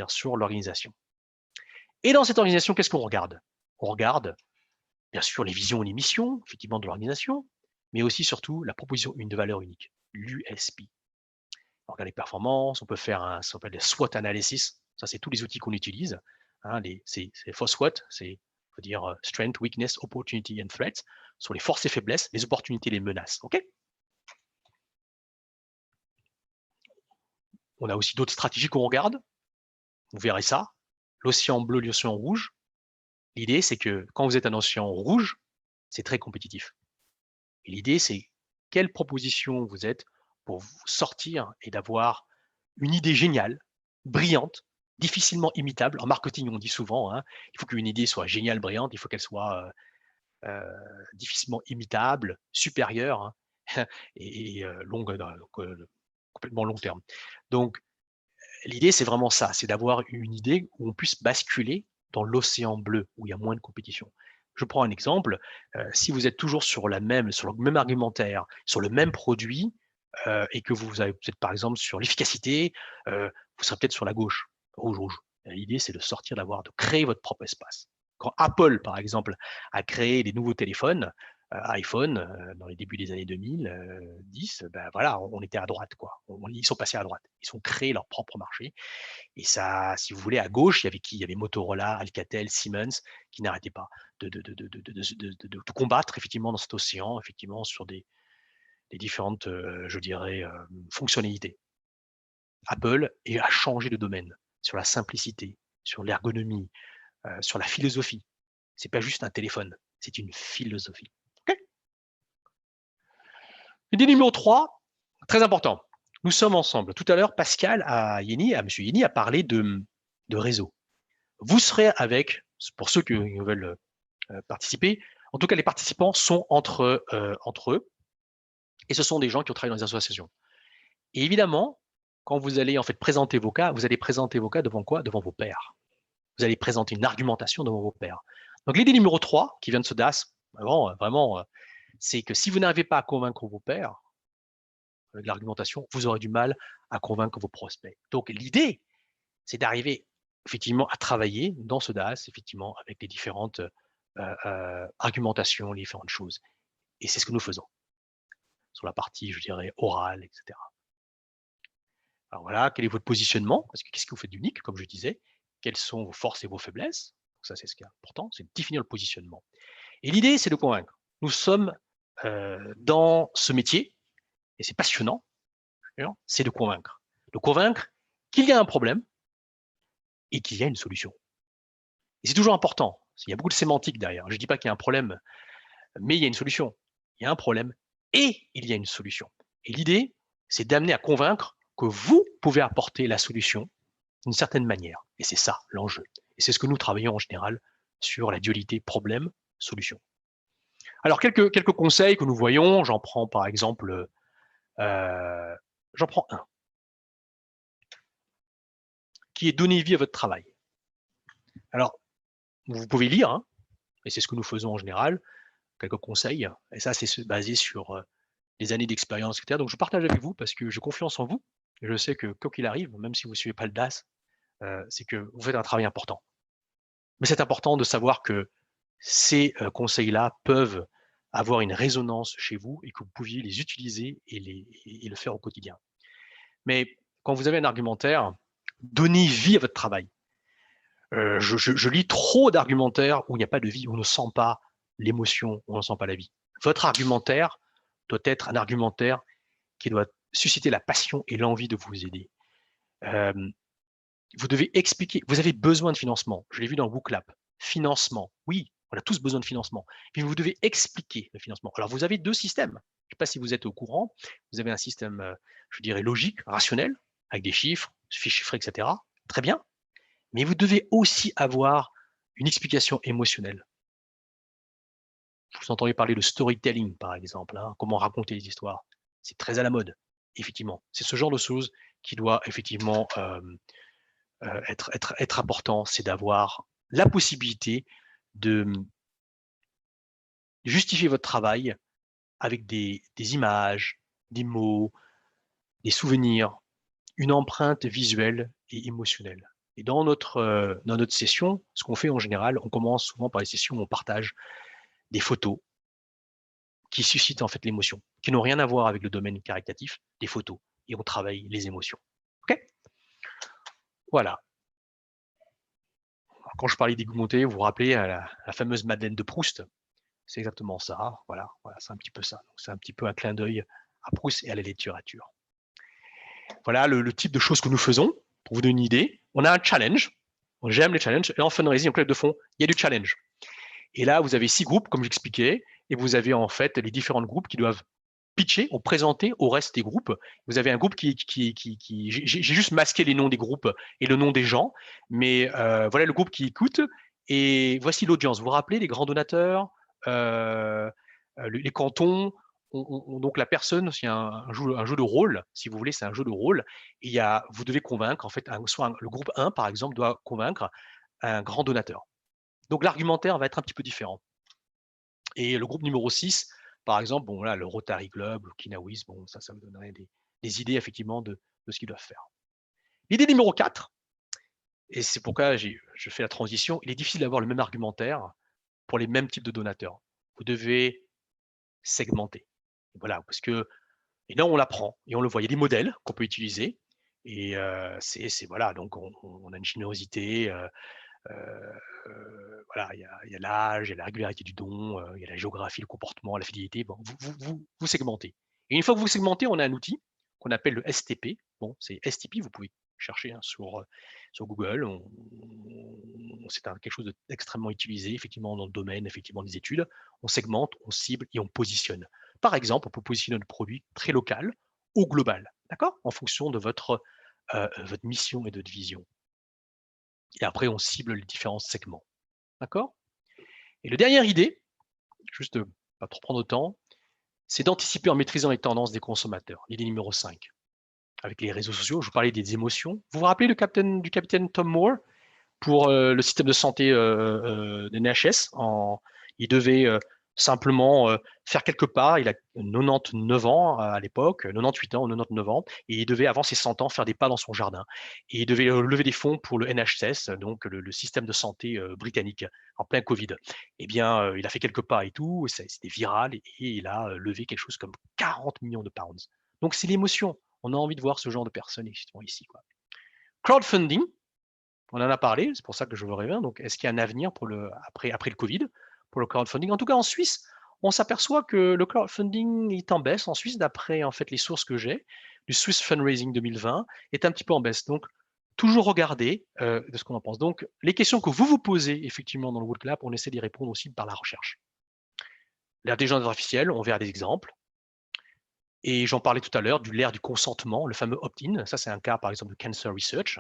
sur l'organisation. Et dans cette organisation, qu'est-ce qu'on regarde? On regarde bien sûr les visions et les missions effectivement de l'organisation, mais aussi surtout la proposition de valeur unique, l'USP. On regarde les performances, on peut faire ce qu'on appelle des SWOT analysis. Ça, c'est tous les outils qu'on utilise. Hein, c'est SWOT, c'est faut dire strength, weakness, opportunity and threats, sur les forces et faiblesses, les opportunités et les menaces. OK? On a aussi d'autres stratégies qu'on regarde. Vous verrez ça. L'océan bleu, l'océan rouge. L'idée, c'est que quand vous êtes un océan rouge, c'est très compétitif. Et l'idée, c'est quelle proposition vous êtes pour vous sortir et d'avoir une idée géniale, brillante, difficilement imitable. En marketing, on dit souvent, hein, il faut qu'une idée soit géniale, brillante, il faut qu'elle soit difficilement imitable, supérieure, hein, et longue, complètement long terme. Donc, l'idée, c'est vraiment ça, c'est d'avoir une idée où on puisse basculer dans l'océan bleu, où il y a moins de compétition. Je prends un exemple, si vous êtes toujours sur le même argumentaire, sur le même produit, et que vous êtes par exemple sur l'efficacité, vous serez peut-être sur la gauche, rouge. L'idée, c'est de créer votre propre espace. Quand Apple, par exemple, a créé des nouveaux téléphones, iPhone, dans les débuts des années 2010, ben voilà, on était à droite, quoi. Ils sont passés à droite. Ils ont créé leur propre marché. Et ça, si vous voulez, à gauche, il y avait qui? Il y avait Motorola, Alcatel, Siemens, qui n'arrêtaient pas de combattre effectivement dans cet océan, effectivement sur des différentes, je dirais, fonctionnalités. Apple a changé de domaine sur la simplicité, sur l'ergonomie, sur la philosophie. C'est pas juste un téléphone, c'est une philosophie. Okay. L'idée numéro 3, très important. Nous sommes ensemble. Tout à l'heure, Pascal Monsieur Yeni a parlé de réseau. Vous serez avec, pour ceux qui veulent participer, en tout cas les participants sont entre eux, et ce sont des gens qui ont travaillé dans les associations. Et évidemment, quand vous allez en fait présenter vos cas, vous allez présenter vos cas devant quoi? Devant vos pairs. Vous allez présenter une argumentation devant vos pairs. Donc l'idée numéro 3, qui vient de ce DAS, vraiment, c'est que si vous n'arrivez pas à convaincre vos pairs avec l'argumentation, vous aurez du mal à convaincre vos prospects. Donc l'idée, c'est d'arriver effectivement à travailler dans ce DAS, effectivement, avec les différentes argumentation, les différentes choses. Et c'est ce que nous faisons sur la partie, je dirais, orale, etc. Alors voilà, quel est votre positionnement? Parce que qu'est-ce que vous faites d'unique, comme je disais? Quelles sont vos forces et vos faiblesses? Ça, c'est ce qui est important, c'est de définir le positionnement. Et l'idée, c'est de convaincre. Nous sommes dans ce métier, et c'est passionnant, c'est de convaincre. De convaincre qu'il y a un problème et qu'il y a une solution. Et c'est toujours important. Il y a beaucoup de sémantique derrière. Je ne dis pas qu'il y a un problème, mais il y a une solution. Il y a un problème et il y a une solution. Et l'idée, c'est d'amener à convaincre que vous pouvez apporter la solution d'une certaine manière. Et c'est ça l'enjeu. Et c'est ce que nous travaillons en général sur la dualité problème-solution. Alors, quelques conseils que nous voyons, j'en prends par exemple, j'en prends un, qui est donner vie à votre travail. Alors, vous pouvez lire, hein, et c'est ce que nous faisons en général, quelques conseils, et ça, c'est basé sur des années d'expérience, etc. Donc, je partage avec vous parce que j'ai confiance en vous, et je sais que quoi qu'il arrive, même si vous ne suivez pas le DAS, c'est que vous faites un travail important. Mais c'est important de savoir que ces conseils-là peuvent avoir une résonance chez vous et que vous pouviez les utiliser et le faire au quotidien. Mais quand vous avez un argumentaire, donnez vie à votre travail. Je lis trop d'argumentaires où il n'y a pas de vie, où on ne sent pas l'émotion, où on ne sent pas la vie. Votre argumentaire doit être un argumentaire qui doit susciter la passion et l'envie de vous aider. Vous devez expliquer, vous avez besoin de financement. Je l'ai vu dans le WooClap. Financement, oui, on a tous besoin de financement. Puis vous devez expliquer le financement. Alors vous avez deux systèmes. Je ne sais pas si vous êtes au courant. Vous avez un système, je dirais, logique, rationnel, avec des chiffres, fiches chiffrées, etc. Très bien. Mais vous devez aussi avoir une explication émotionnelle. Vous entendez parler de storytelling, par exemple, hein, comment raconter les histoires. C'est très à la mode, effectivement. C'est ce genre de choses qui doit effectivement être important, c'est d'avoir la possibilité de justifier votre travail avec des images, des mots, des souvenirs, une empreinte visuelle et émotionnelle. Et dans notre session, ce qu'on fait en général, on commence souvent par les sessions où on partage des photos qui suscitent en fait l'émotion, qui n'ont rien à voir avec le domaine caritatif, des photos, et on travaille les émotions. OK? Voilà. Quand je parlais d'augmenter, vous vous rappelez la fameuse Madeleine de Proust, c'est exactement ça. Voilà, c'est un petit peu ça. C'est un petit peu un clin d'œil à Proust et à la littérature. Voilà le type de choses que nous faisons. Pour vous donner une idée, on a un challenge. J'aime les challenges. Et en fundraising, en club de fond, il y a du challenge. Et là, vous avez 6 groupes, comme j'expliquais, et vous avez en fait les différents groupes qui doivent pitcher ou présenter au reste des groupes. Vous avez un groupe qui j'ai juste masqué les noms des groupes et le nom des gens, mais voilà le groupe qui écoute. Et voici l'audience. Vous vous rappelez les grands donateurs, les cantons, donc la personne, c'est un jeu de rôle, si vous voulez, c'est un jeu de rôle. Et vous devez convaincre, en fait, le groupe 1, par exemple, doit convaincre un grand donateur. Donc l'argumentaire va être un petit peu différent. Et le groupe numéro 6, par exemple, bon, là, le Rotary Club, le Kinawis, bon, ça me donnerait des idées, effectivement, de ce qu'ils doivent faire. L'idée numéro 4, et c'est pourquoi je fais la transition, il est difficile d'avoir le même argumentaire pour les mêmes types de donateurs. Vous devez segmenter. Voilà, parce que, et là, on l'apprend, et on le voit. Il y a des modèles qu'on peut utiliser, et voilà, donc on a une générosité, voilà, il y a l'âge, il y a la régularité du don, il y a la géographie, le comportement, la fidélité. Bon, vous segmentez. Et une fois que vous segmentez, on a un outil qu'on appelle le STP. Bon, c'est STP, vous pouvez chercher hein, sur Google. C'est quelque chose d'extrêmement utilisé, effectivement, dans le domaine effectivement, des études. On segmente, on cible et on positionne. Par exemple, on peut positionner notre produit très local ou global, d'accord, en fonction de votre mission et de votre vision. Et après, on cible les différents segments. D'accord? Et la dernière idée, juste pas trop prendre de temps, c'est d'anticiper en maîtrisant les tendances des consommateurs. L'idée numéro 5. Avec les réseaux sociaux, je vous parlais des émotions. Vous vous rappelez du capitaine Tom Moore pour le système de santé des NHS? Il devait simplement faire quelques pas. Il a 99 ans à l'époque, 98 ans ou 99 ans, et il devait, avant ses 100 ans, faire des pas dans son jardin. Et il devait lever des fonds pour le NHS, donc le système de santé britannique, en plein Covid. Eh bien, il a fait quelques pas et tout, c'était viral, et il a levé quelque chose comme 40 millions de pounds. Donc, c'est l'émotion. On a envie de voir ce genre de personnes ici, quoi. Crowdfunding, on en a parlé, c'est pour ça que je veux revenir. Donc, est-ce qu'il y a un avenir après le Covid pour le crowdfunding? En tout cas, en Suisse, on s'aperçoit que le crowdfunding est en baisse en Suisse, d'après en fait les sources que j'ai. Du Swiss Fundraising 2020 est un petit peu en baisse. Donc, toujours regarder de ce qu'on en pense. Donc, les questions que vous vous posez effectivement dans le World Clap, on essaie d'y répondre aussi par la recherche. L'intelligence artificielle, on verra des exemples. Et j'en parlais tout à l'heure, l'ère du consentement, le fameux opt-in. Ça, c'est un cas, par exemple, de Cancer Research.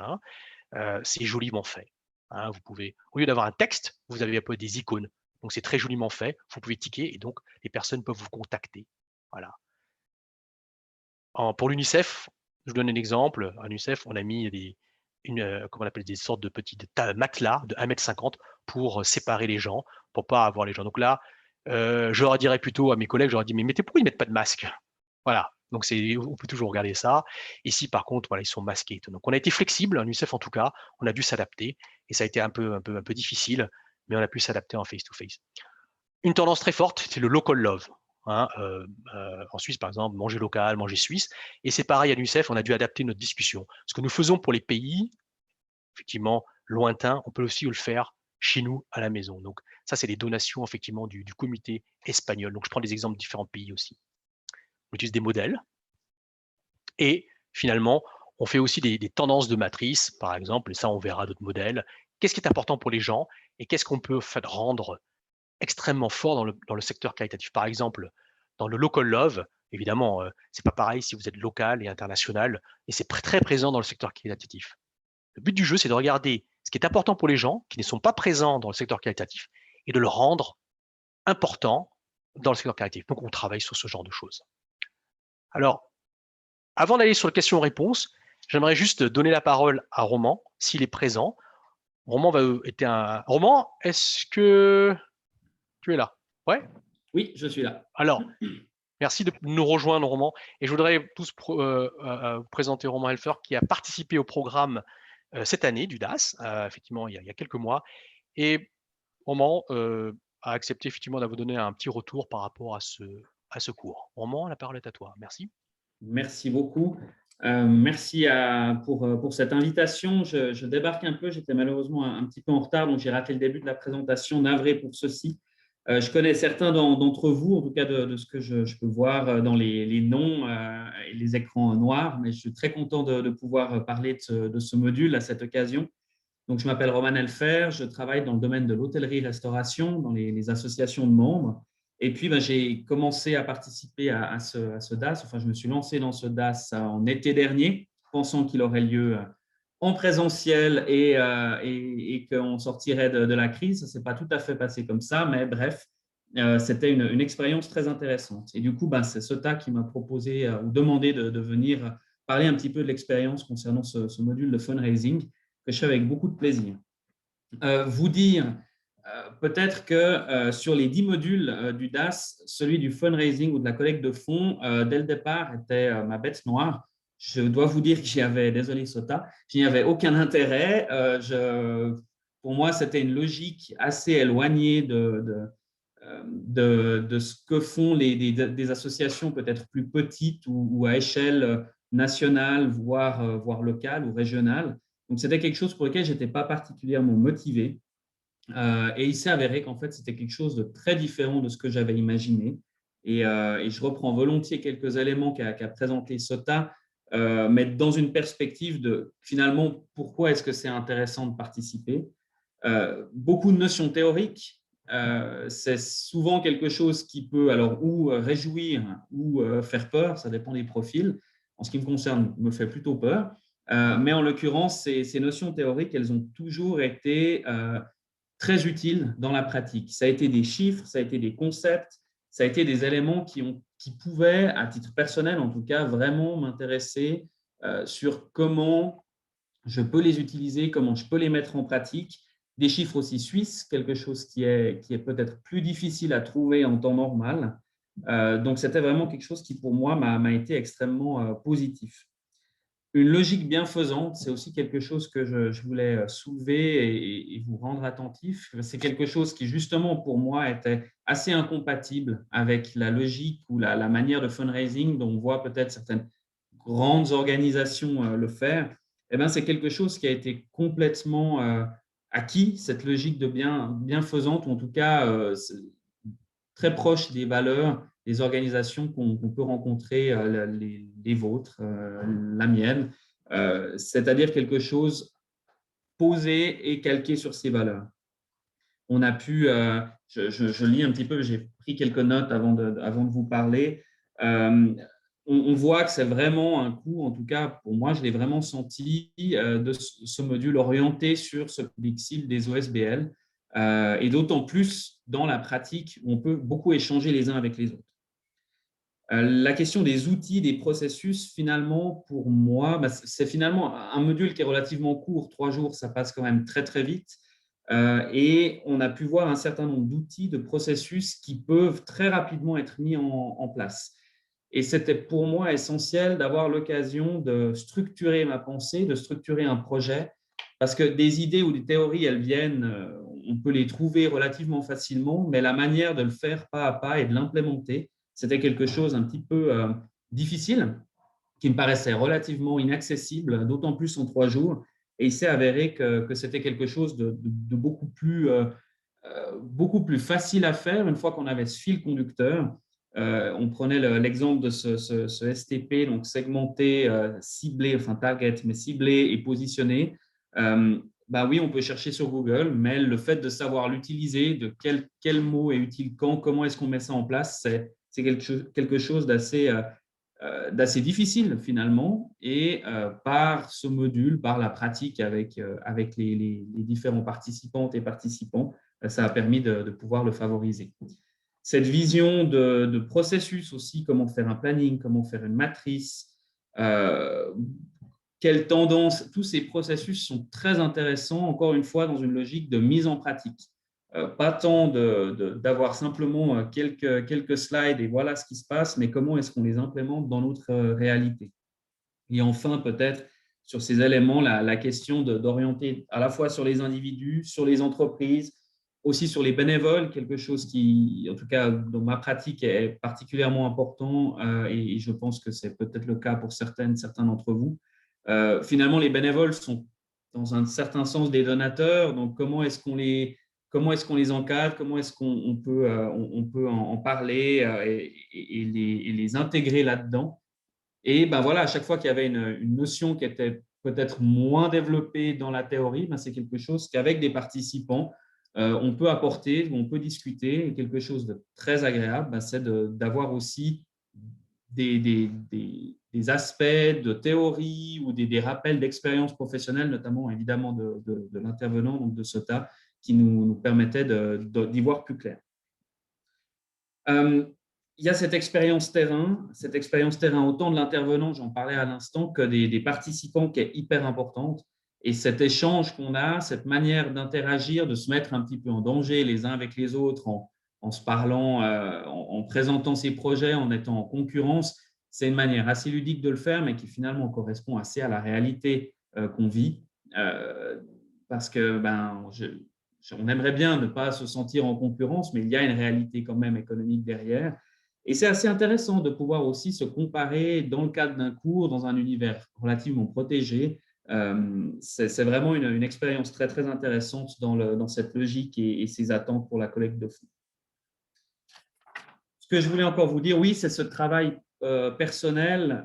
C'est joliment fait. Vous pouvez, au lieu d'avoir un texte, vous avez un peu des icônes. Donc, c'est très joliment fait. Vous pouvez ticker et donc, les personnes peuvent vous contacter. Voilà. Pour l'UNICEF, je vous donne un exemple. À l'UNICEF, on a mis comment on appelle, des sortes de petits matelas de 1,50 m pour séparer les gens, pour pas avoir les gens. Donc là, je leur dirais plutôt à mes collègues, je leur dis, mais pourquoi ils ne mettent pas de masque? Voilà. Donc, on peut toujours regarder ça. Ici, par contre, voilà, ils sont masqués. Donc, on a été flexible, en UNICEF en tout cas, on a dû s'adapter. Et ça a été un peu difficile, mais on a pu s'adapter en face-to-face. Une tendance très forte, c'est le local love. En Suisse, par exemple, manger local, manger suisse. Et c'est pareil à l'UNICEF, on a dû adapter notre discussion. Ce que nous faisons pour les pays, effectivement, lointains, on peut aussi le faire chez nous, à la maison. Donc, ça, c'est les donations, effectivement, du comité espagnol. Donc, je prends des exemples de différents pays aussi. On utilise des modèles. Et finalement, on fait aussi des tendances de matrice, par exemple, et ça, on verra d'autres modèles. Qu'est-ce qui est important pour les gens et qu'est-ce qu'on peut rendre extrêmement fort dans le secteur qualitatif? Par exemple, dans le local love, évidemment, c'est pas pareil si vous êtes local et international, et c'est très présent dans le secteur qualitatif. Le but du jeu, c'est de regarder ce qui est important pour les gens qui ne sont pas présents dans le secteur qualitatif et de le rendre important dans le secteur qualitatif. Donc, on travaille sur ce genre de choses. Alors, avant d'aller sur les questions-réponses, j'aimerais juste donner la parole à Roman, s'il est présent. Roman, est-ce que tu es là? Ouais. Oui, je suis là. Alors, merci de nous rejoindre, Roman. Et je voudrais tous présenter Roman Helfer, qui a participé au programme cette année du DAS, effectivement, il y a quelques mois. Et Roman a accepté effectivement de vous donner un petit retour par rapport à ce cours. Roman, la parole est à toi. Merci. Merci beaucoup. Merci pour cette invitation. Je débarque un peu, j'étais malheureusement un petit peu en retard, donc j'ai raté le début de la présentation, navré pour ceci. Je connais certains d'entre vous, en tout cas de ce que je peux voir dans les noms et les écrans noirs, mais je suis très content de pouvoir parler de ce module à cette occasion. Donc, je m'appelle Roman Helfer, je travaille dans le domaine de l'hôtellerie-restauration, dans les associations de membres. Et puis, j'ai commencé à participer à ce DAS. Enfin, je me suis lancé dans ce DAS en été dernier, pensant qu'il aurait lieu en présentiel et qu'on sortirait de la crise. Ça ne s'est pas tout à fait passé comme ça, mais bref, c'était une expérience très intéressante. Et du coup, c'est SOTA qui m'a proposé ou demandé de venir parler un petit peu de l'expérience concernant ce module de fundraising que je fais avec beaucoup de plaisir. Vous dire peut-être que sur les 10 modules du DAS, celui du fundraising ou de la collecte de fonds, dès le départ, était ma bête noire. Je dois vous dire que j'y avais, désolé Sota, je n'y avais aucun intérêt. Pour moi, c'était une logique assez éloignée de ce que font des associations peut-être plus petites ou à échelle nationale, voire locale ou régionale. Donc, c'était quelque chose pour lequel je n'étais pas particulièrement motivé. Et il s'est avéré qu'en fait, c'était quelque chose de très différent de ce que j'avais imaginé. Et je reprends volontiers quelques éléments qu'a présenté Sota, mais dans une perspective de finalement, pourquoi est-ce que c'est intéressant de participer? Beaucoup de notions théoriques. C'est souvent quelque chose qui peut alors ou réjouir ou faire peur, ça dépend des profils. En ce qui me concerne, me fait plutôt peur. Mais en l'occurrence, ces notions théoriques, elles ont toujours été très utiles dans la pratique. Ça a été des chiffres, ça a été des concepts, ça a été des éléments qui pouvaient, à titre personnel en tout cas, vraiment m'intéresser sur comment je peux les utiliser, comment je peux les mettre en pratique. des chiffres aussi suisses, quelque chose qui est peut-être plus difficile à trouver en temps normal. Donc, c'était vraiment quelque chose qui, pour moi, m'a été extrêmement positif. Une logique bienfaisante, c'est aussi quelque chose que je voulais soulever et vous rendre attentif. C'est quelque chose qui, justement, pour moi, était assez incompatible avec la logique ou la manière de fundraising dont on voit peut-être certaines grandes organisations le faire. Eh bien, c'est quelque chose qui a été complètement acquis, cette logique de bienfaisante, ou en tout cas très proche des valeurs des organisations qu'on peut rencontrer, les vôtres, la mienne, c'est-à-dire quelque chose posé et calqué sur ces valeurs. On a pu, je lis un petit peu, j'ai pris quelques notes avant de vous parler. On voit que c'est vraiment un coup, en tout cas pour moi, je l'ai vraiment senti, de ce module orienté sur ce public cible des OSBL, et d'autant plus dans la pratique où on peut beaucoup échanger les uns avec les autres. La question des outils, des processus, finalement, pour moi, c'est finalement un module qui est relativement court, 3 jours, ça passe quand même très, très vite. Et on a pu voir un certain nombre d'outils, de processus qui peuvent très rapidement être mis en place. Et c'était pour moi essentiel d'avoir l'occasion de structurer ma pensée, de structurer un projet, parce que des idées ou des théories, elles viennent, on peut les trouver relativement facilement, mais la manière de le faire pas à pas et de l'implémenter, c'était quelque chose un petit peu difficile, qui me paraissait relativement inaccessible, d'autant plus en 3 jours. Et il s'est avéré que c'était quelque chose de beaucoup plus facile à faire une fois qu'on avait ce fil conducteur. On prenait l'exemple de ce STP, donc segmenté, ciblé, enfin target, mais ciblé et positionné. Bah oui, on peut chercher sur Google, mais le fait de savoir l'utiliser, de quel mot est utile quand, comment est-ce qu'on met ça en place, c'est quelque chose d'assez difficile finalement. Et par ce module, par la pratique avec les différents participantes et participants, ça a permis de pouvoir le favoriser. Cette vision de processus aussi, comment faire un planning, comment faire une matrice, quelles tendances, tous ces processus sont très intéressants, encore une fois, dans une logique de mise en pratique. Pas tant d'avoir simplement quelques slides et voilà ce qui se passe, mais comment est-ce qu'on les implémente dans notre réalité. Et enfin, peut-être sur ces éléments, la question d'orienter à la fois sur les individus, sur les entreprises, aussi sur les bénévoles, quelque chose qui, en tout cas, dans ma pratique, est particulièrement important, et je pense que c'est peut-être le cas pour certains d'entre vous. Finalement, les bénévoles sont, dans un certain sens, des donateurs. Donc, comment est-ce qu'on les encadre, comment est-ce qu'on peut en parler et les intégrer là-dedans. Et ben voilà, à chaque fois qu'il y avait une notion qui était peut-être moins développée dans la théorie, ben c'est quelque chose qu'avec des participants, on peut apporter, on peut discuter. Et quelque chose de très agréable, ben c'est d'avoir aussi des aspects de théorie ou des rappels d'expérience professionnelle, notamment évidemment de l'intervenant, donc de SOTA, qui nous permettaient d'y voir plus clair. Il y a cette expérience terrain autant de l'intervenant, j'en parlais à l'instant, que des participants qui est hyper importante. Et cet échange qu'on a, cette manière d'interagir, de se mettre un petit peu en danger les uns avec les autres, en se parlant, en présentant ses projets, en étant en concurrence, c'est une manière assez ludique de le faire, mais qui finalement correspond assez à la réalité qu'on vit. Parce que on aimerait bien ne pas se sentir en concurrence, mais il y a une réalité quand même économique derrière. Et c'est assez intéressant de pouvoir aussi se comparer dans le cadre d'un cours, dans un univers relativement protégé. C'est vraiment une expérience très, très intéressante dans cette logique et ces attentes pour la collecte de fonds. Ce que je voulais encore vous dire, oui, c'est ce travail personnel.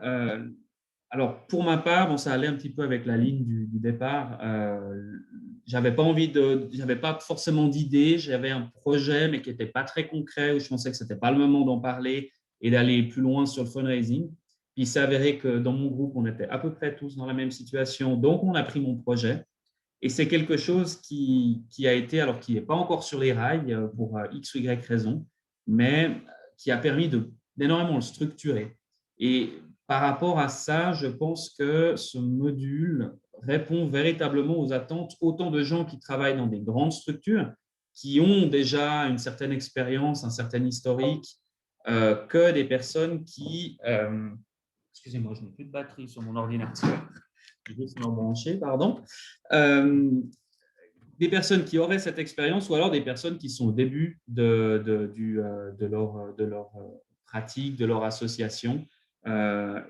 Alors, pour ma part, ça allait un petit peu avec la ligne du départ. J'avais pas forcément d'idée. J'avais un projet, mais qui n'était pas très concret, où je pensais que ce n'était pas le moment d'en parler et d'aller plus loin sur le fundraising. Puis il s'est avéré que dans mon groupe, on était à peu près tous dans la même situation. Donc, on a pris mon projet. Et c'est quelque chose qui a été, alors qui n'est pas encore sur les rails pour X ou Y raison, mais qui a permis d'énormément le structurer. Et par rapport à ça, je pense que ce module répond véritablement aux attentes autant de gens qui travaillent dans des grandes structures, qui ont déjà une certaine expérience, un certain historique, que des personnes qui… excusez-moi, je n'ai plus de batterie sur mon ordinateur. Je vais juste me brancher, pardon. Des personnes qui auraient cette expérience ou alors des personnes qui sont au début de leur pratique, de leur association.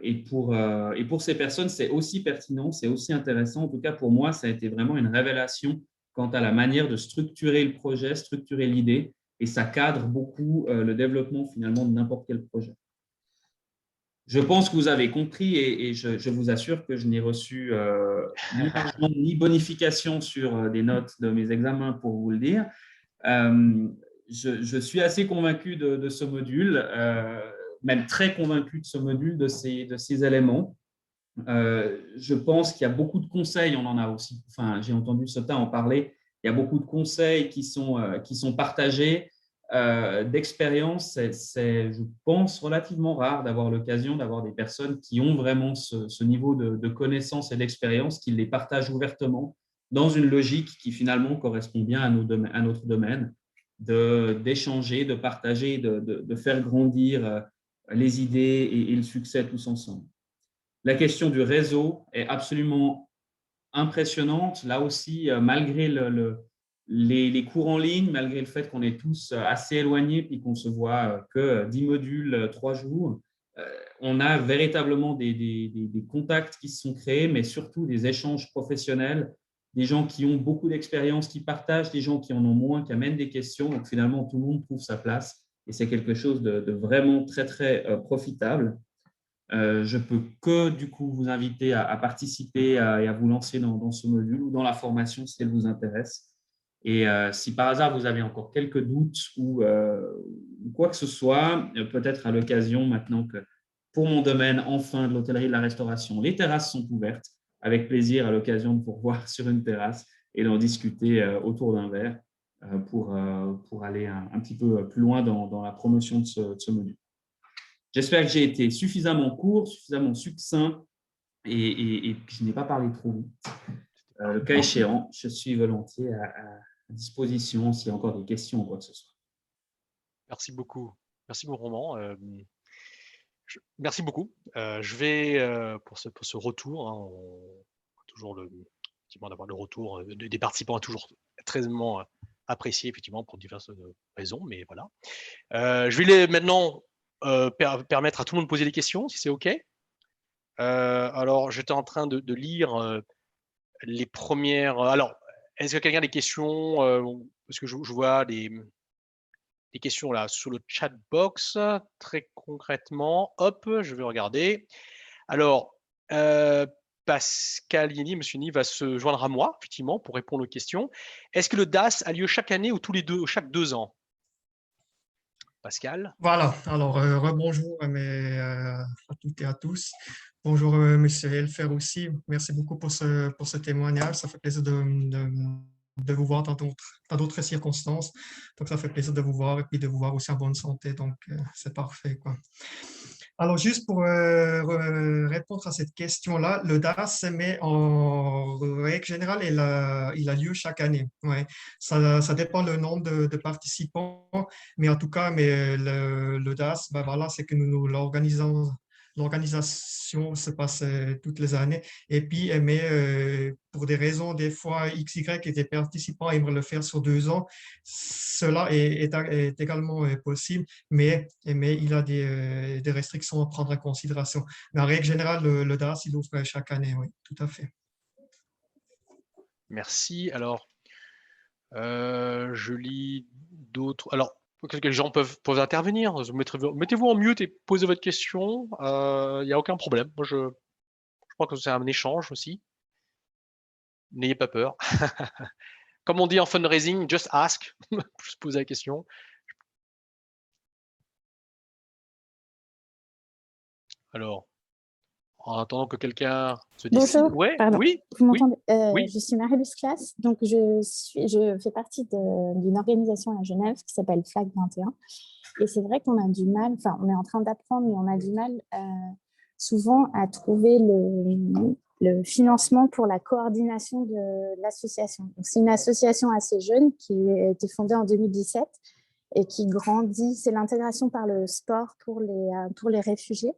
Et pour ces personnes, c'est aussi pertinent, c'est aussi intéressant. En tout cas, pour moi, ça a été vraiment une révélation quant à la manière de structurer le projet, structurer l'idée, et ça cadre beaucoup le développement finalement de n'importe quel projet. Je pense que vous avez compris et je vous assure que je n'ai reçu ni argent ni bonification sur des notes de mes examens pour vous le dire. Je suis assez convaincu de ce module, même très convaincu de ce module, de ces éléments. Je pense qu'il y a beaucoup de conseils, on en a aussi, enfin, j'ai entendu Sota en parler, il y a beaucoup de conseils qui sont partagés. D'expérience, c'est, je pense, relativement rare d'avoir l'occasion d'avoir des personnes qui ont vraiment ce niveau de connaissance et d'expérience, qui les partagent ouvertement dans une logique qui finalement correspond bien à notre domaine, d'échanger, de partager, de faire grandir les idées et le succès tous ensemble. La question du réseau est absolument impressionnante. Là aussi, malgré les cours en ligne, malgré le fait qu'on est tous assez éloignés et qu'on se voit que 10 modules, 3 jours, on a véritablement des contacts qui se sont créés, mais surtout des échanges professionnels, des gens qui ont beaucoup d'expérience, qui partagent, des gens qui en ont moins, qui amènent des questions. Donc finalement, tout le monde trouve sa place et c'est quelque chose de vraiment très, très profitable. Je ne peux que du coup vous inviter à participer et à vous lancer dans ce module ou dans la formation si elle vous intéresse. Et si par hasard vous avez encore quelques doutes ou quoi que ce soit, peut-être à l'occasion maintenant que pour mon domaine, enfin de l'hôtellerie et de la restauration, les terrasses sont ouvertes. Avec plaisir à l'occasion de vous revoir sur une terrasse et d'en discuter autour d'un verre pour aller un petit peu plus loin dans la promotion de ce module. J'espère que j'ai été suffisamment court, suffisamment succinct et que je n'ai pas parlé trop vite. Le cas échéant, je suis volontiers à disposition s'il y a encore des questions ou quoi que ce soit. Merci beaucoup. Merci beaucoup, Roman. Merci beaucoup. Je vais, pour ce retour, hein, toujours d'avoir le retour des participants est toujours très apprécié, effectivement, pour diverses raisons, mais voilà. Je vais maintenant permettre à tout le monde de poser des questions, si c'est OK. Alors, j'étais en train de lire les premières… Alors, est-ce que quelqu'un a des questions parce que je vois des questions là sur le chat box, très concrètement. Hop, je vais regarder. Alors, Pascal Yeni, Monsieur Ni, va se joindre à moi, effectivement, pour répondre aux questions. Est-ce que le DAS a lieu chaque année ou chaque 2 ans? Pascal? Voilà, alors rebonjour à toutes et à tous. Bonjour Monsieur Elfer aussi, merci beaucoup pour ce témoignage, ça fait plaisir de vous voir dans d'autres circonstances, donc ça fait plaisir de vous voir et puis de vous voir aussi en bonne santé, donc c'est parfait, quoi. Alors, juste pour répondre à cette question-là, le DAS, mais en règle générale, il a lieu chaque année. Ouais. Ça dépend le nombre de participants, mais en tout cas, le DAS, ben voilà, c'est que nous l'organisation se passe toutes les années. Et puis, mais pour des raisons, des fois, XY et des participants aimeraient le faire sur 2 ans, cela est également possible, mais il a des restrictions à prendre en considération. Mais en règle générale, le DAS, il ouvre chaque année, oui, tout à fait. Merci. Alors, je lis d'autres… Alors, quelques gens peuvent intervenir. Mettez-vous en mute et posez votre question. Il n'y a aucun problème. Moi, je crois que c'est un échange aussi. N'ayez pas peur. Comme on dit en fundraising, just ask. Juste poser la question. Alors, en attendant que quelqu'un se décide. Bonjour, Ouais, pardon, oui, vous m'entendez? oui. Je suis Marie-Luce Classe, donc je fais partie d'une organisation à Genève qui s'appelle FLAG 21. Et c'est vrai qu'on a du mal, enfin on est en train d'apprendre, mais on a du mal souvent à trouver le financement pour la coordination de l'association. C'est une association assez jeune qui a été fondée en 2017 et qui grandit. C'est l'intégration par le sport pour les réfugiés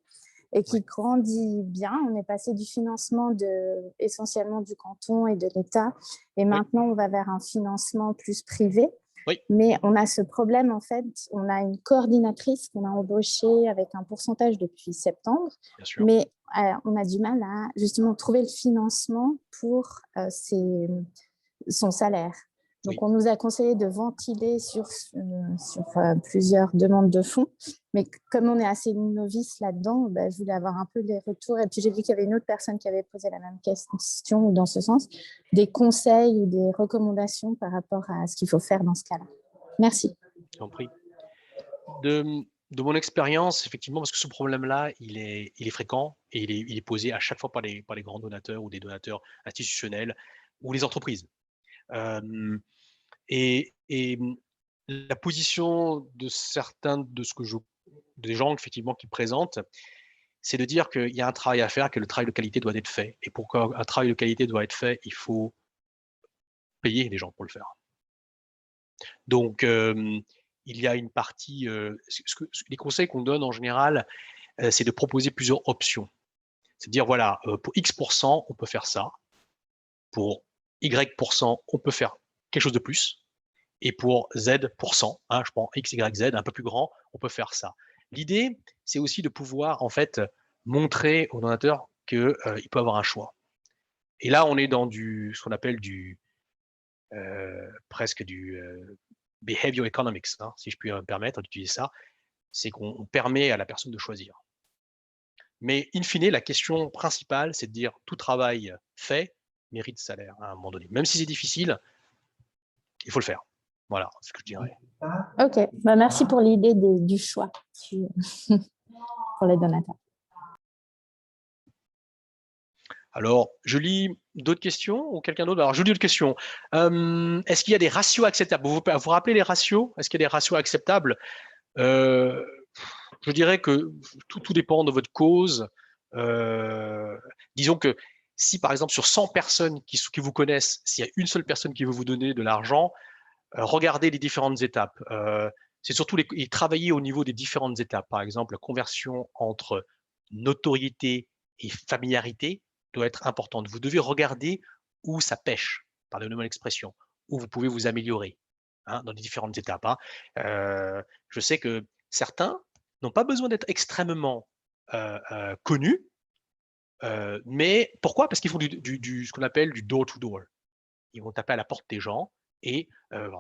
et qui grandit bien. On est passé du financement essentiellement du canton et de l'État et maintenant on va vers un financement plus privé. Oui. Mais on a ce problème, en fait, on a une coordinatrice qu'on a embauchée avec un pourcentage depuis septembre, mais on a du mal à justement trouver le financement pour son salaire. Donc, on nous a conseillé de ventiler sur plusieurs demandes de fonds, mais comme on est assez novice là-dedans, je voulais avoir un peu les retours. Et puis, j'ai vu qu'il y avait une autre personne qui avait posé la même question dans ce sens, des conseils ou des recommandations par rapport à ce qu'il faut faire dans ce cas-là. Merci. Je t'en prie. De mon expérience, effectivement, parce que ce problème-là, il est fréquent et il est posé à chaque fois par les grands donateurs ou des donateurs institutionnels ou les entreprises. Et la position de certains des gens effectivement qui présentent, c'est de dire qu'il y a un travail à faire, que le travail de qualité doit être fait. Et pour qu'un travail de qualité doit être fait, il faut payer les gens pour le faire. Donc, il y a une partie, les conseils qu'on donne en général, c'est de proposer plusieurs options. C'est de dire, voilà, pour X%, on peut faire ça. Pour Y%, on peut faire quelque chose de plus. Et pour Z%, je prends X, Y, Z, un peu plus grand, on peut faire ça. L'idée, c'est aussi de pouvoir, en fait, montrer au donateur qu'il peut avoir un choix. Et là, on est dans ce qu'on appelle presque du behavior economics, si je puis me permettre d'utiliser ça. C'est qu'on permet à la personne de choisir. Mais in fine, la question principale, c'est de dire tout travail fait mérite salaire à un moment donné. Même si c'est difficile, il faut le faire. Voilà ce que je dirais. Ok, merci pour l'idée du choix pour les donateurs. Alors, je lis d'autres questions ou quelqu'un d'autre? Alors, je lis d'autres questions. Est-ce qu'il y a des ratios acceptables? Vous vous rappelez les ratios? Est-ce qu'il y a des ratios acceptables? Je dirais que tout dépend de votre cause. Disons que si, par exemple, sur 100 personnes qui vous connaissent, s'il y a une seule personne qui veut vous donner de l'argent, regardez les différentes étapes. C'est surtout travailler au niveau des différentes étapes. Par exemple, la conversion entre notoriété et familiarité doit être importante. Vous devez regarder où ça pêche, pardonnez-moi l'expression, où vous pouvez vous améliorer dans les différentes étapes. Je sais que certains n'ont pas besoin d'être extrêmement connus, mais pourquoi? Parce qu'ils font ce qu'on appelle du door-to-door. Ils vont taper à la porte des gens et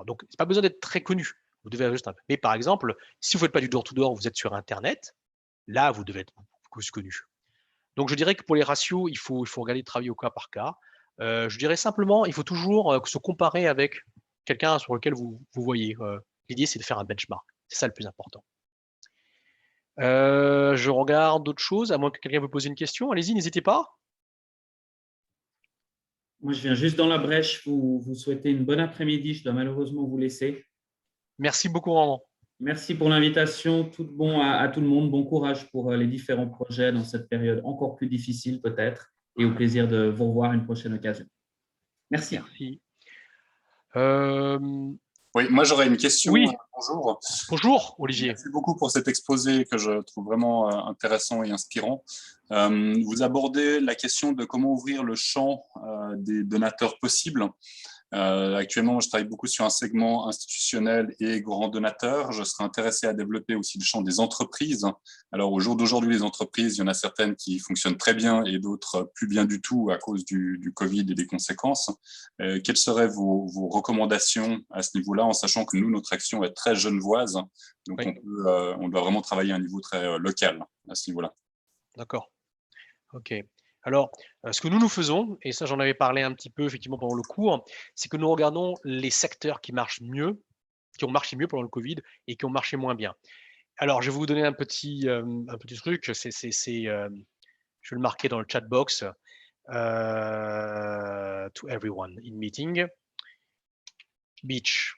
donc c'est pas besoin d'être très connu. Vous devez juste un peu. Mais par exemple, si vous ne faites pas du door-to-door, vous êtes sur Internet, là vous devez être beaucoup plus connu. Donc je dirais que pour les ratios, il faut regarder travailler au cas par cas. Je dirais simplement, il faut toujours se comparer avec quelqu'un sur lequel vous voyez. L'idée, c'est de faire un benchmark. C'est ça le plus important. Je regarde d'autres choses, à moins que quelqu'un vous pose une question. Allez-y, n'hésitez pas. Moi, je viens juste dans la brèche. Vous souhaitez une bonne après-midi. Je dois malheureusement vous laisser. Merci beaucoup, Roman. Merci pour l'invitation. Tout bon à tout le monde. Bon courage pour les différents projets dans cette période encore plus difficile peut-être. Et au plaisir de vous revoir à une prochaine occasion. Merci. Merci. Oui, moi j'aurais une question. Oui. Bonjour. Bonjour, Olivier. Merci beaucoup pour cet exposé que je trouve vraiment intéressant et inspirant. Vous abordez la question de comment ouvrir le champ des donateurs possibles. Actuellement, je travaille beaucoup sur un segment institutionnel et grand donateur. Je serais intéressé à développer aussi le champ des entreprises. Alors, au jour d'aujourd'hui, les entreprises, il y en a certaines qui fonctionnent très bien et d'autres plus bien du tout à cause du Covid et des conséquences. Quelles seraient vos recommandations à ce niveau-là, en sachant que nous, notre action est très genevoise, donc oui. On doit vraiment travailler à un niveau très local à ce niveau-là. D'accord. OK. Alors, ce que nous faisons, et ça j'en avais parlé un petit peu effectivement pendant le cours, c'est que nous regardons les secteurs qui marchent mieux, qui ont marché mieux pendant le Covid et qui ont marché moins bien. Alors, je vais vous donner un petit truc, je vais le marquer dans le chat box, to everyone in meeting. Beach.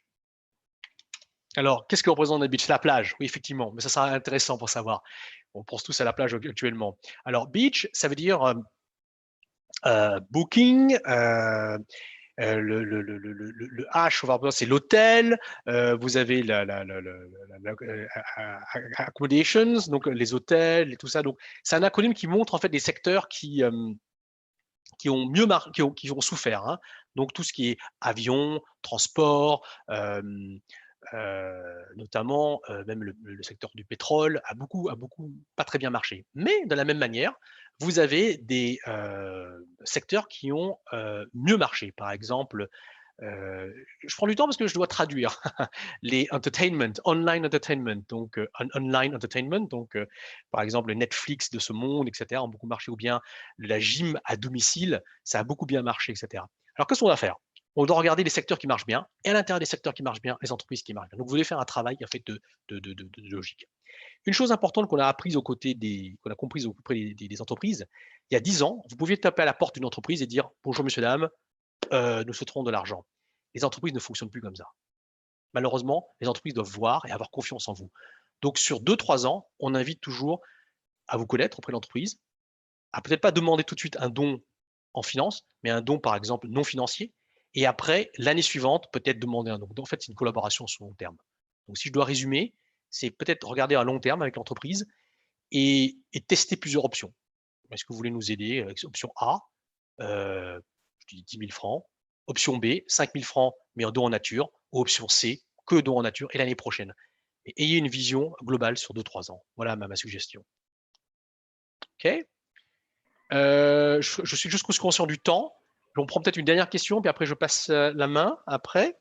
Alors, qu'est-ce que représente la beach? La plage, oui, effectivement, mais ça sera intéressant pour savoir. On pense tous à la plage actuellement. Alors, beach, ça veut dire Booking, le H, c'est l'hôtel, vous avez accommodations, donc les hôtels et tout ça. Donc, c'est un acronyme qui montre en fait des secteurs qui ont mieux qui ont souffert. Hein. Donc, tout ce qui est avion, transport, notamment même le secteur du pétrole a beaucoup pas très bien marché. Mais de la même manière, vous avez des secteurs qui ont mieux marché. Par exemple, je prends du temps parce que je dois traduire les online entertainment, donc online entertainment, donc par exemple le Netflix de ce monde, etc. ont beaucoup marché, ou bien la gym à domicile, ça a beaucoup bien marché, etc. Alors qu'est-ce qu'on va faire? On doit regarder les secteurs qui marchent bien, et à l'intérieur des secteurs qui marchent bien, les entreprises qui marchent bien. Donc vous devez faire un travail en fait de logique. Une chose importante qu'on a apprise aux côtés qu'on a comprise auprès des entreprises, il y a 10 ans, vous pouviez taper à la porte d'une entreprise et dire « Bonjour, messieurs, dames, nous souhaiterons de l'argent ». Les entreprises ne fonctionnent plus comme ça. Malheureusement, les entreprises doivent voir et avoir confiance en vous. Donc, sur 2-3 ans, on invite toujours à vous connaître auprès de l'entreprise, à peut-être pas demander tout de suite un don en finance, mais un don, par exemple, non financier. Et après, l'année suivante, peut-être demander un don. Donc, en fait, c'est une collaboration sur long terme. Donc, si je dois résumer, c'est peut-être regarder à long terme avec l'entreprise et tester plusieurs options. Est-ce que vous voulez nous aider avec option A, je dis 10 000 francs, option B, 5 000 francs, mais en don en nature, ou option C, que don en nature, et l'année prochaine. Et ayez une vision globale sur 2-3 ans. Voilà ma suggestion. OK. Je suis juste conscient du temps. On prend peut-être une dernière question, puis après je passe la main après.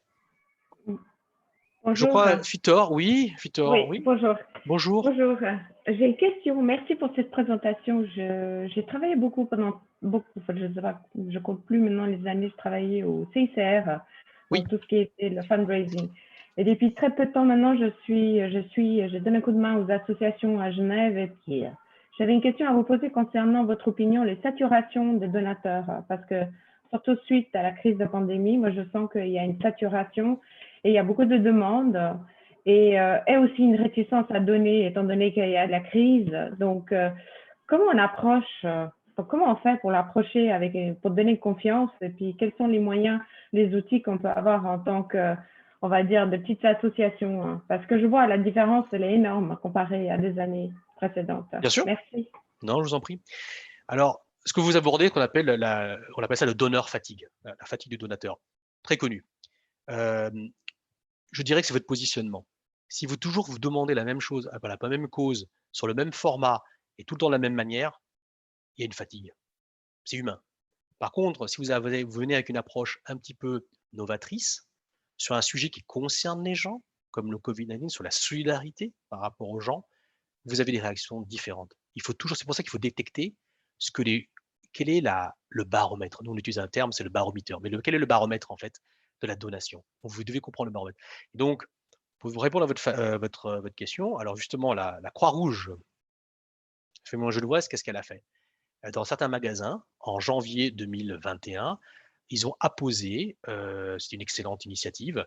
Bonjour. Je crois, Fitor, oui. Fitor, oui. Bonjour. Bonjour. Bonjour. J'ai une question. Merci pour cette présentation. J'ai travaillé beaucoup, je ne sais pas, je compte plus maintenant les années, je travaillais au CICR, dans tout ce qui était le fundraising. Et depuis très peu de temps maintenant, je donne un coup de main aux associations à Genève et puis j'avais une question à vous poser concernant votre opinion, les saturations des donateurs, parce que surtout suite à la crise de pandémie, moi je sens qu'il y a une saturation et il y a beaucoup de demandes et aussi une réticence à donner étant donné qu'il y a de la crise. Donc, comment on approche, comment on fait pour l'approcher, pour donner confiance et puis quels sont les moyens, les outils qu'on peut avoir en tant que, on va dire, de petites associations, hein? Parce que je vois la différence, elle est énorme comparée à des années précédentes. Bien sûr. Merci. Non, je vous en prie. Alors, ce que vous abordez, on appelle ça le donneur fatigue, la fatigue du donateur, très connu. Je dirais que c'est votre positionnement. Si vous toujours vous demandez la même chose, la même cause, sur le même format et tout le temps de la même manière, il y a une fatigue. C'est humain. Par contre, si vous venez avec une approche un petit peu novatrice sur un sujet qui concerne les gens, comme le Covid-19, sur la solidarité par rapport aux gens, vous avez des réactions différentes. C'est pour ça qu'il faut détecter quel est le baromètre. Nous, on utilise un terme, c'est le baromètre. Mais quel est le baromètre, en fait, de la donation? Donc, vous devez comprendre le baromètre. Et donc, pour vous répondre à votre question, alors justement, la Croix-Rouge, fais-moi un jeu de voix, qu'est-ce qu'elle a fait? Dans certains magasins, en janvier 2021, ils ont apposé, c'est une excellente initiative,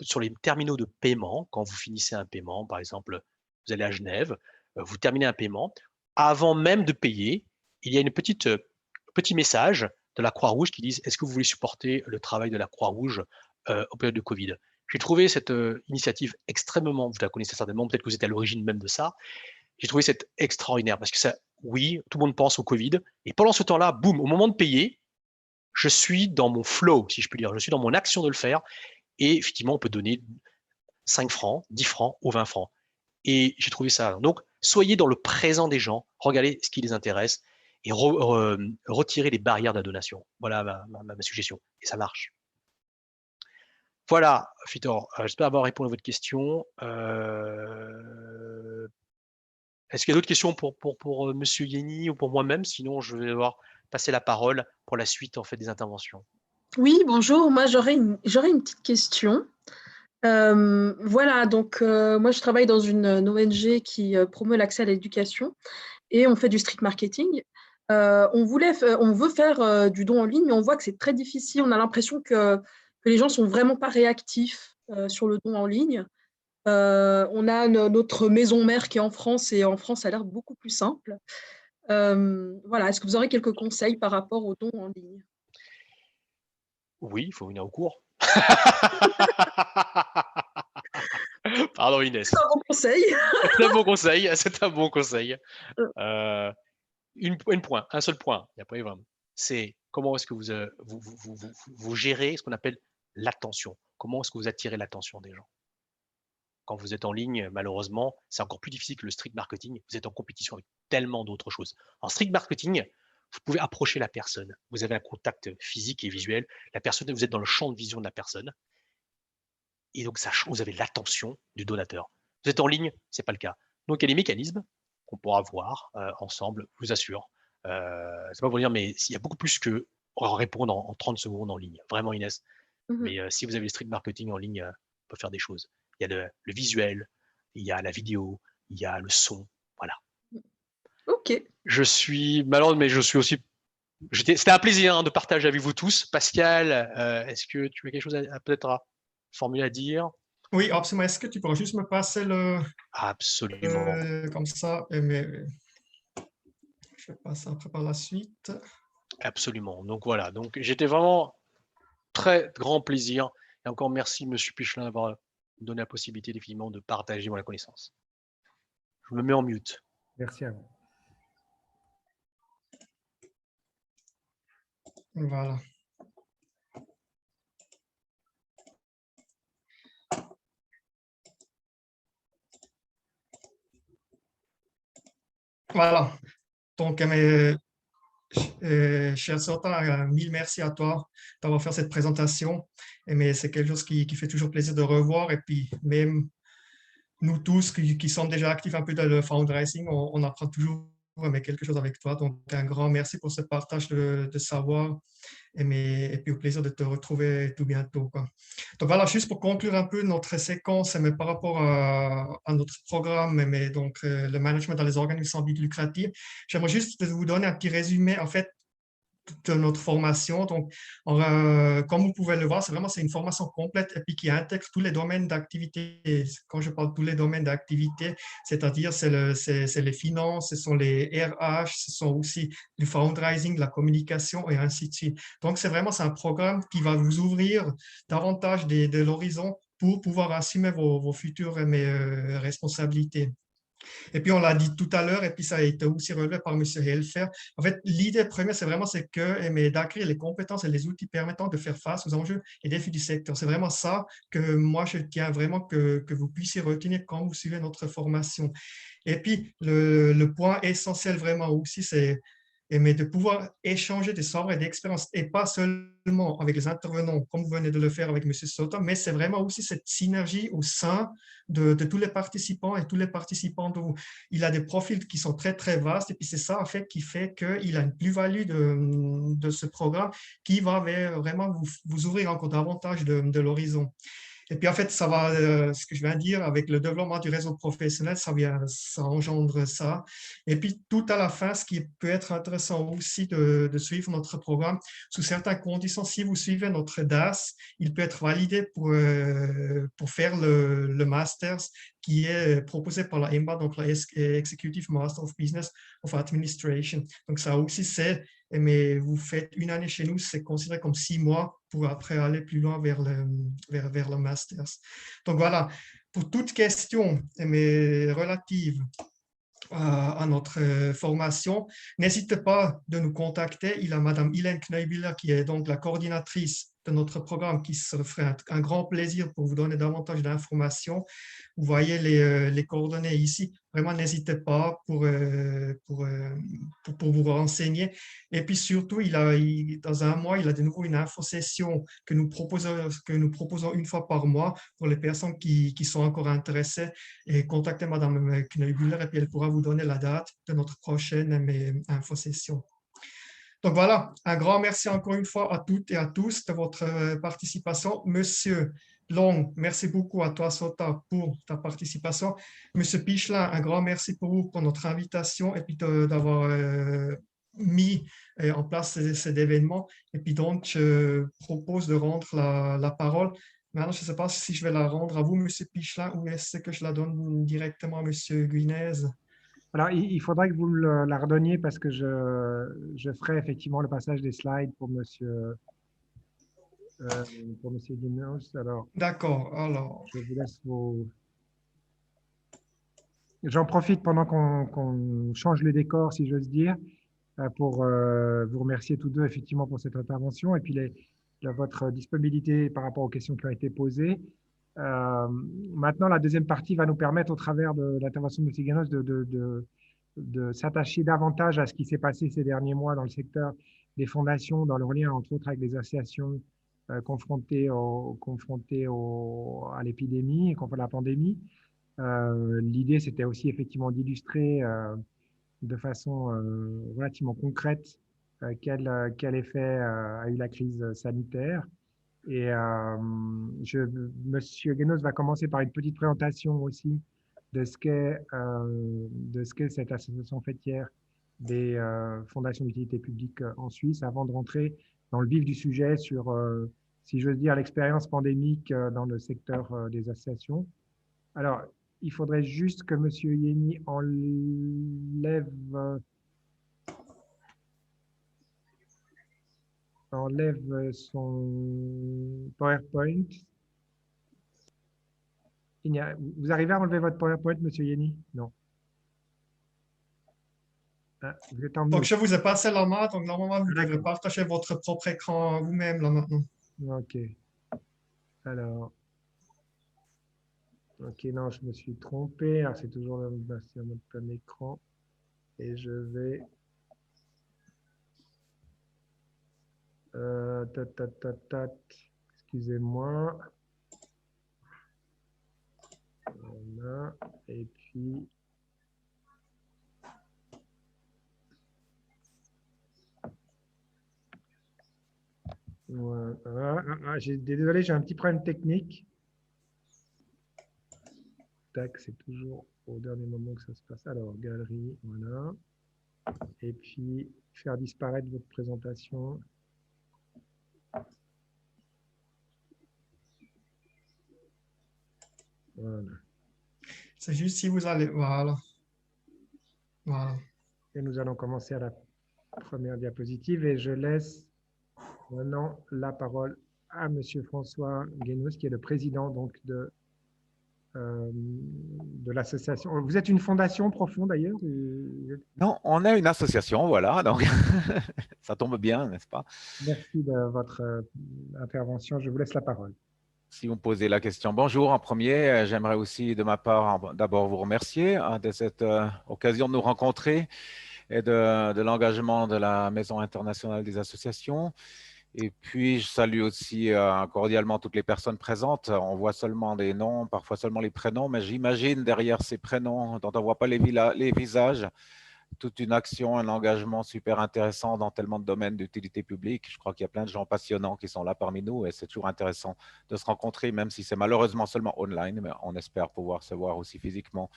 sur les terminaux de paiement, quand vous finissez un paiement, par exemple, vous allez à Genève, vous terminez un paiement, avant même de payer, il y a petit message de la Croix-Rouge qui dit « Est-ce que vous voulez supporter le travail de la Croix-Rouge en période de Covid ?» J'ai trouvé cette initiative extrêmement, vous la connaissez certainement, peut-être que vous êtes à l'origine même de ça, j'ai trouvé cette extraordinaire parce que ça, oui, tout le monde pense au Covid, et pendant ce temps-là, boum, au moment de payer, je suis dans mon flow, si je puis dire, je suis dans mon action de le faire, et effectivement, on peut donner 5 francs, 10 francs ou 20 francs. Et j'ai trouvé ça. Donc, soyez dans le présent des gens, regardez ce qui les intéresse et retirez les barrières de la donation. Voilà ma suggestion. Et ça marche. Voilà, Fitor. J'espère avoir répondu à votre question. Est-ce qu'il y a d'autres questions pour Monsieur Yeni ou pour moi-même? Sinon, je vais devoir passer la parole pour la suite en fait, des interventions. Oui, bonjour. Moi, j'aurais une petite question. Voilà, donc moi je travaille dans une ONG qui promeut l'accès à l'éducation et on fait du street marketing. On veut faire du don en ligne, mais on voit que c'est très difficile. On a l'impression que les gens sont vraiment pas réactifs sur le don en ligne. On a notre maison mère qui est en France et en France ça a l'air beaucoup plus simple. Voilà, est-ce que vous aurez quelques conseils par rapport aux dons en ligne? Oui, il faut venir au cours. Pardon Inès. C'est un bon conseil. C'est un bon conseil, c'est un bon conseil. Un seul point, il n'y a pas eu vraiment. C'est comment est-ce que vous gérez ce qu'on appelle l'attention. Comment est-ce que vous attirez l'attention des gens? Quand vous êtes en ligne, malheureusement, c'est encore plus difficile que le street marketing. Vous êtes en compétition avec tellement d'autres choses. En street marketing, vous pouvez approcher la personne. Vous avez un contact physique et visuel. La personne, vous êtes dans le champ de vision de la personne. Et donc, vous avez l'attention du donateur. Vous êtes en ligne, ce n'est pas le cas. Donc, il y a des mécanismes qu'on pourra voir ensemble, je vous assure. C'est pas pour dire, mais il y a beaucoup plus que répondre en 30 secondes en ligne. Vraiment, Inès. Mais si vous avez le street marketing en ligne, on peut faire des choses. Il y a le visuel, il y a la vidéo, il y a le son. Voilà. Ok. Je suis malheureux, mais je suis aussi. C'était un plaisir de partager avec vous tous. Pascal, est-ce que tu as quelque chose peut-être à formuler à dire? Oui, absolument. Est-ce que tu pourrais juste me passer le… Absolument. Comme ça, mais je vais passer après par la suite. Absolument. Donc voilà. Donc j'étais vraiment très grand plaisir. Et encore merci, Monsieur Pichelin, d'avoir donné la possibilité définitivement de partager la connaissance. Je me mets en mute. Merci à vous. Voilà. Voilà. Donc, cher Sota, mille merci à toi d'avoir fait cette présentation. Mais c'est quelque chose qui fait toujours plaisir de revoir. Et puis, même nous tous qui sommes déjà actifs un peu dans le fundraising, on apprend toujours quelque chose avec toi. Donc, un grand merci pour ce partage de savoir. Et puis, au plaisir de te retrouver tout bientôt, quoi. Donc, voilà, juste pour conclure un peu notre séquence, mais par rapport à notre programme, donc le management dans les organisations sans but lucratif, j'aimerais juste vous donner un petit résumé, en fait, de notre formation. Donc, comme vous pouvez le voir, c'est une formation complète et puis qui intègre tous les domaines d'activité. Quand je parle de tous les domaines d'activité, c'est-à-dire c'est les finances, ce sont les RH, ce sont aussi du fundraising, la communication et ainsi de suite. Donc, c'est un programme qui va vous ouvrir davantage de l'horizon pour pouvoir assumer vos futures responsabilités. Et puis, on l'a dit tout à l'heure, et puis ça a été aussi relevé par M. Helfer. En fait, l'idée première, c'est d'acquérir les compétences et les outils permettant de faire face aux enjeux et défis du secteur. C'est vraiment ça que moi, je tiens vraiment que vous puissiez retenir quand vous suivez notre formation. Et puis, le point essentiel vraiment aussi, c'est de pouvoir échanger des savoirs et d'expériences, et pas seulement avec les intervenants, comme vous venez de le faire avec M. Sota, mais c'est vraiment aussi cette synergie au sein de tous les participants et tous les participants. Il a des profils qui sont très, très vastes, et puis c'est ça, en fait, qui fait qu'il a une plus-value de ce programme qui va vraiment vous ouvrir encore davantage de l'horizon. Et puis, en fait, ça va, ce que je viens de dire, avec le développement du réseau professionnel, ça engendre ça. Et puis, tout à la fin, ce qui peut être intéressant aussi de suivre notre programme, sous certaines conditions, si vous suivez notre DAS, il peut être validé pour faire le Masters qui est proposé par la EMBA, donc la Executive Master of Business of Administration. Donc, ça aussi, mais vous faites une année chez nous, c'est considéré comme 6 mois pour après aller plus loin vers le Masters. Donc voilà, pour toute question relative à notre formation, n'hésitez pas de nous contacter. Il y a Madame Hélène Kneubiller qui est donc la coordinatrice de notre programme qui se ferait un grand plaisir pour vous donner davantage d'informations. Vous voyez les coordonnées ici. Vraiment, n'hésitez pas pour vous renseigner. Et puis surtout, dans un mois, il a de nouveau une info-session que nous proposons une fois par mois pour les personnes qui sont encore intéressées. Et contactez Madame Kneubiller et puis elle pourra vous donner la date de notre prochaine info-session. Donc voilà, un grand merci encore une fois à toutes et à tous de votre participation. Monsieur Long, merci beaucoup à toi, Sota, pour ta participation. Monsieur Pichelin, un grand merci pour vous, pour notre invitation et puis d'avoir mis en place cet événement. Et puis donc, je propose de rendre la parole. Maintenant, je ne sais pas si je vais la rendre à vous, Monsieur Pichelin, ou est-ce que je la donne directement à Monsieur Guinez? Alors, il faudrait que vous me la redonniez parce que je ferai effectivement le passage des slides pour monsieur Guinness. Alors, D'accord. Alors, je vous laisse vos... J'en profite pendant qu'on change le décor, si j'ose dire, pour vous remercier tous deux effectivement pour cette intervention et puis votre disponibilité par rapport aux questions qui ont été posées. Maintenant, la deuxième partie va nous permettre, au travers de l'intervention de M. Ganos, de s'attacher davantage à ce qui s'est passé ces derniers mois dans le secteur des fondations, dans leur lien, entre autres, avec les associations confrontées à l'épidémie et contre la pandémie. L'idée, c'était aussi effectivement d'illustrer de façon relativement concrète quel effet a eu la crise sanitaire. Et Monsieur Guénos va commencer par une petite présentation aussi de ce qu'est cette association fêtière des fondations d'utilité publique en Suisse, avant de rentrer dans le vif du sujet sur, si j'ose dire, l'expérience pandémique dans le secteur des associations. Alors, il faudrait juste que M. Yeni enlève son PowerPoint. Vous arrivez à enlever votre PowerPoint, M. Yeni? Non. Ah, vous êtes en donc, mute. je vous ai passé la main, donc normalement, vous devrez partager votre propre écran vous-même là maintenant. OK. Alors, OK, non, je me suis trompé. Alors, c'est toujours le mode plein écran. Et je vais... Excusez-moi. Voilà. Et puis... Voilà. Désolé, j'ai un petit problème technique. Tac, c'est toujours au dernier moment que ça se passe. Alors, galerie, voilà. Et puis, faire disparaître votre présentation. Voilà. C'est juste si vous allez... Voilà. Voilà. Et nous allons commencer à la première diapositive et je laisse maintenant la parole à Monsieur François Guénos, qui est le président donc de l'association. Vous êtes une fondation profonde d'ailleurs? Non, on est une association, voilà, donc ça tombe bien, n'est-ce pas? Merci de votre intervention. Je vous laisse la parole. Si vous me posez la question, bonjour. En premier, j'aimerais aussi de ma part d'abord vous remercier de cette occasion de nous rencontrer et de l'engagement de la Maison internationale des associations. Et puis, je salue aussi cordialement toutes les personnes présentes. On voit seulement des noms, parfois seulement les prénoms, mais j'imagine derrière ces prénoms dont on ne voit pas les visages, toute une action, un engagement super intéressant dans tellement de domaines d'utilité publique. Je crois qu'il y a plein de gens passionnants qui sont là parmi nous et c'est toujours intéressant de se rencontrer, même si c'est malheureusement seulement online, mais on espère pouvoir se voir aussi physiquement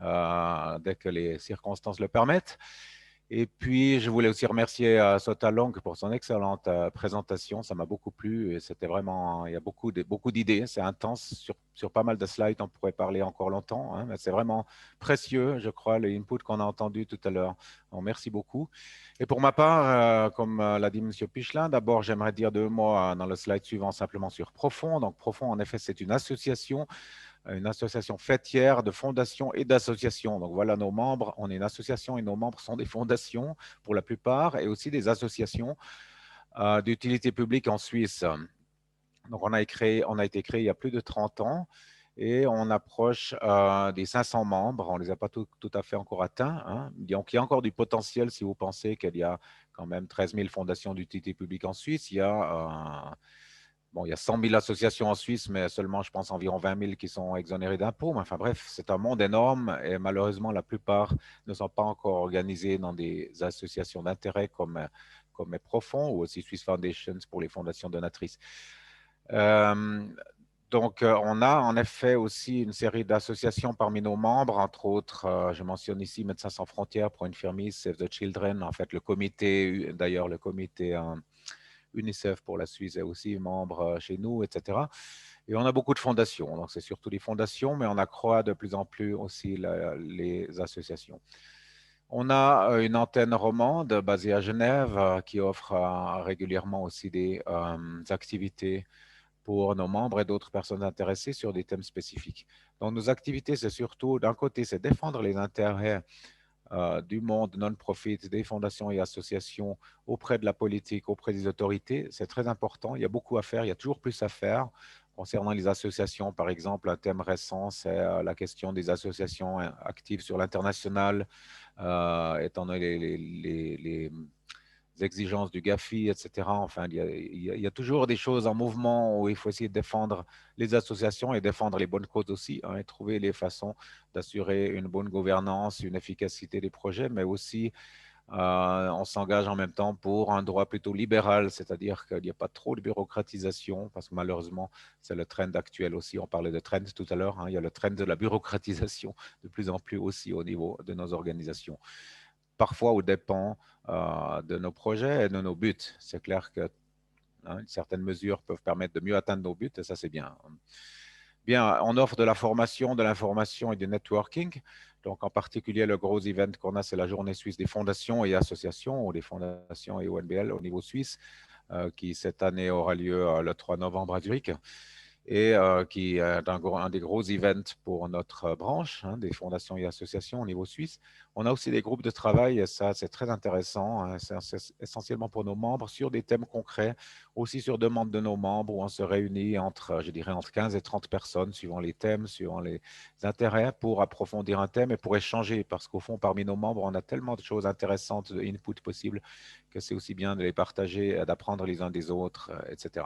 dès que les circonstances le permettent. Et puis, je voulais aussi remercier Sota Long pour son excellente présentation. Ça m'a beaucoup plu et c'était vraiment, il y a beaucoup d'idées. C'est intense sur pas mal de slides. On pourrait parler encore longtemps, hein, mais c'est vraiment précieux, je crois, le input qu'on a entendu tout à l'heure. Merci beaucoup. Et pour ma part, comme l'a dit M. Pichelin, d'abord, j'aimerais dire 2 mots dans le slide suivant simplement sur Profond. Donc, Profond, en effet, c'est une association fêtière de fondations et d'associations. Donc voilà nos membres, on est une association et nos membres sont des fondations pour la plupart et aussi des associations d'utilité publique en Suisse. Donc on a été créé il y a plus de 30 ans et on approche des 500 membres. On ne les a pas tout à fait encore atteints, hein. Donc il y a encore du potentiel si vous pensez qu'il y a quand même 13 000 fondations d'utilité publique en Suisse. Il y a... Bon, il y a 100 000 associations en Suisse, mais seulement, je pense, environ 20 000 qui sont exonérées d'impôts. Mais enfin bref, c'est un monde énorme et malheureusement, la plupart ne sont pas encore organisés dans des associations d'intérêt comme Profond ou aussi Swiss Foundations pour les fondations donatrices. Donc, on a en effet aussi une série d'associations parmi nos membres, entre autres, je mentionne ici Médecins sans frontières pour Infirmis, Save the Children, en fait, le comité, d'ailleurs, le comité UNICEF pour la Suisse est aussi membre chez nous, etc. Et on a beaucoup de fondations, donc c'est surtout des fondations, mais on accroît de plus en plus aussi les associations. On a une antenne romande basée à Genève qui offre régulièrement aussi des activités pour nos membres et d'autres personnes intéressées sur des thèmes spécifiques. Donc, nos activités, c'est surtout, d'un côté, c'est défendre les intérêts du monde non-profit, des fondations et associations auprès de la politique, auprès des autorités. C'est très important. Il y a beaucoup à faire. Il y a toujours plus à faire. Concernant les associations, par exemple, un thème récent, c'est la question des associations actives sur l'international, étant donné les exigences du GAFI, etc. Enfin, il y a toujours des choses en mouvement où il faut essayer de défendre les associations et défendre les bonnes causes aussi, hein, et trouver les façons d'assurer une bonne gouvernance, une efficacité des projets, mais aussi on s'engage en même temps pour un droit plutôt libéral, c'est-à-dire qu'il n'y a pas trop de bureaucratisation, parce que malheureusement, c'est le trend actuel aussi. On parlait de trend tout à l'heure, hein, il y a le trend de la bureaucratisation de plus en plus aussi au niveau de nos organisations. Parfois au dépend de nos projets et de nos buts. C'est clair que certaines mesures peuvent permettre de mieux atteindre nos buts et ça, c'est bien. Bien, on offre de la formation, de l'information et du networking. Donc, en particulier, le gros event qu'on a, c'est la Journée suisse des fondations et associations, ou des fondations et ONBL au niveau suisse, qui cette année aura lieu le 3 novembre à Zurich, et qui est un des gros events pour notre branche, hein, des fondations et associations au niveau suisse. On a aussi des groupes de travail, et ça, c'est très intéressant, hein, c'est essentiellement pour nos membres, sur des thèmes concrets, aussi sur demande de nos membres, où on se réunit entre, je dirais, entre 15 et 30 personnes, suivant les thèmes, suivant les intérêts, pour approfondir un thème et pour échanger, parce qu'au fond, parmi nos membres, on a tellement de choses intéressantes, de input possibles, que c'est aussi bien de les partager, d'apprendre les uns des autres, etc.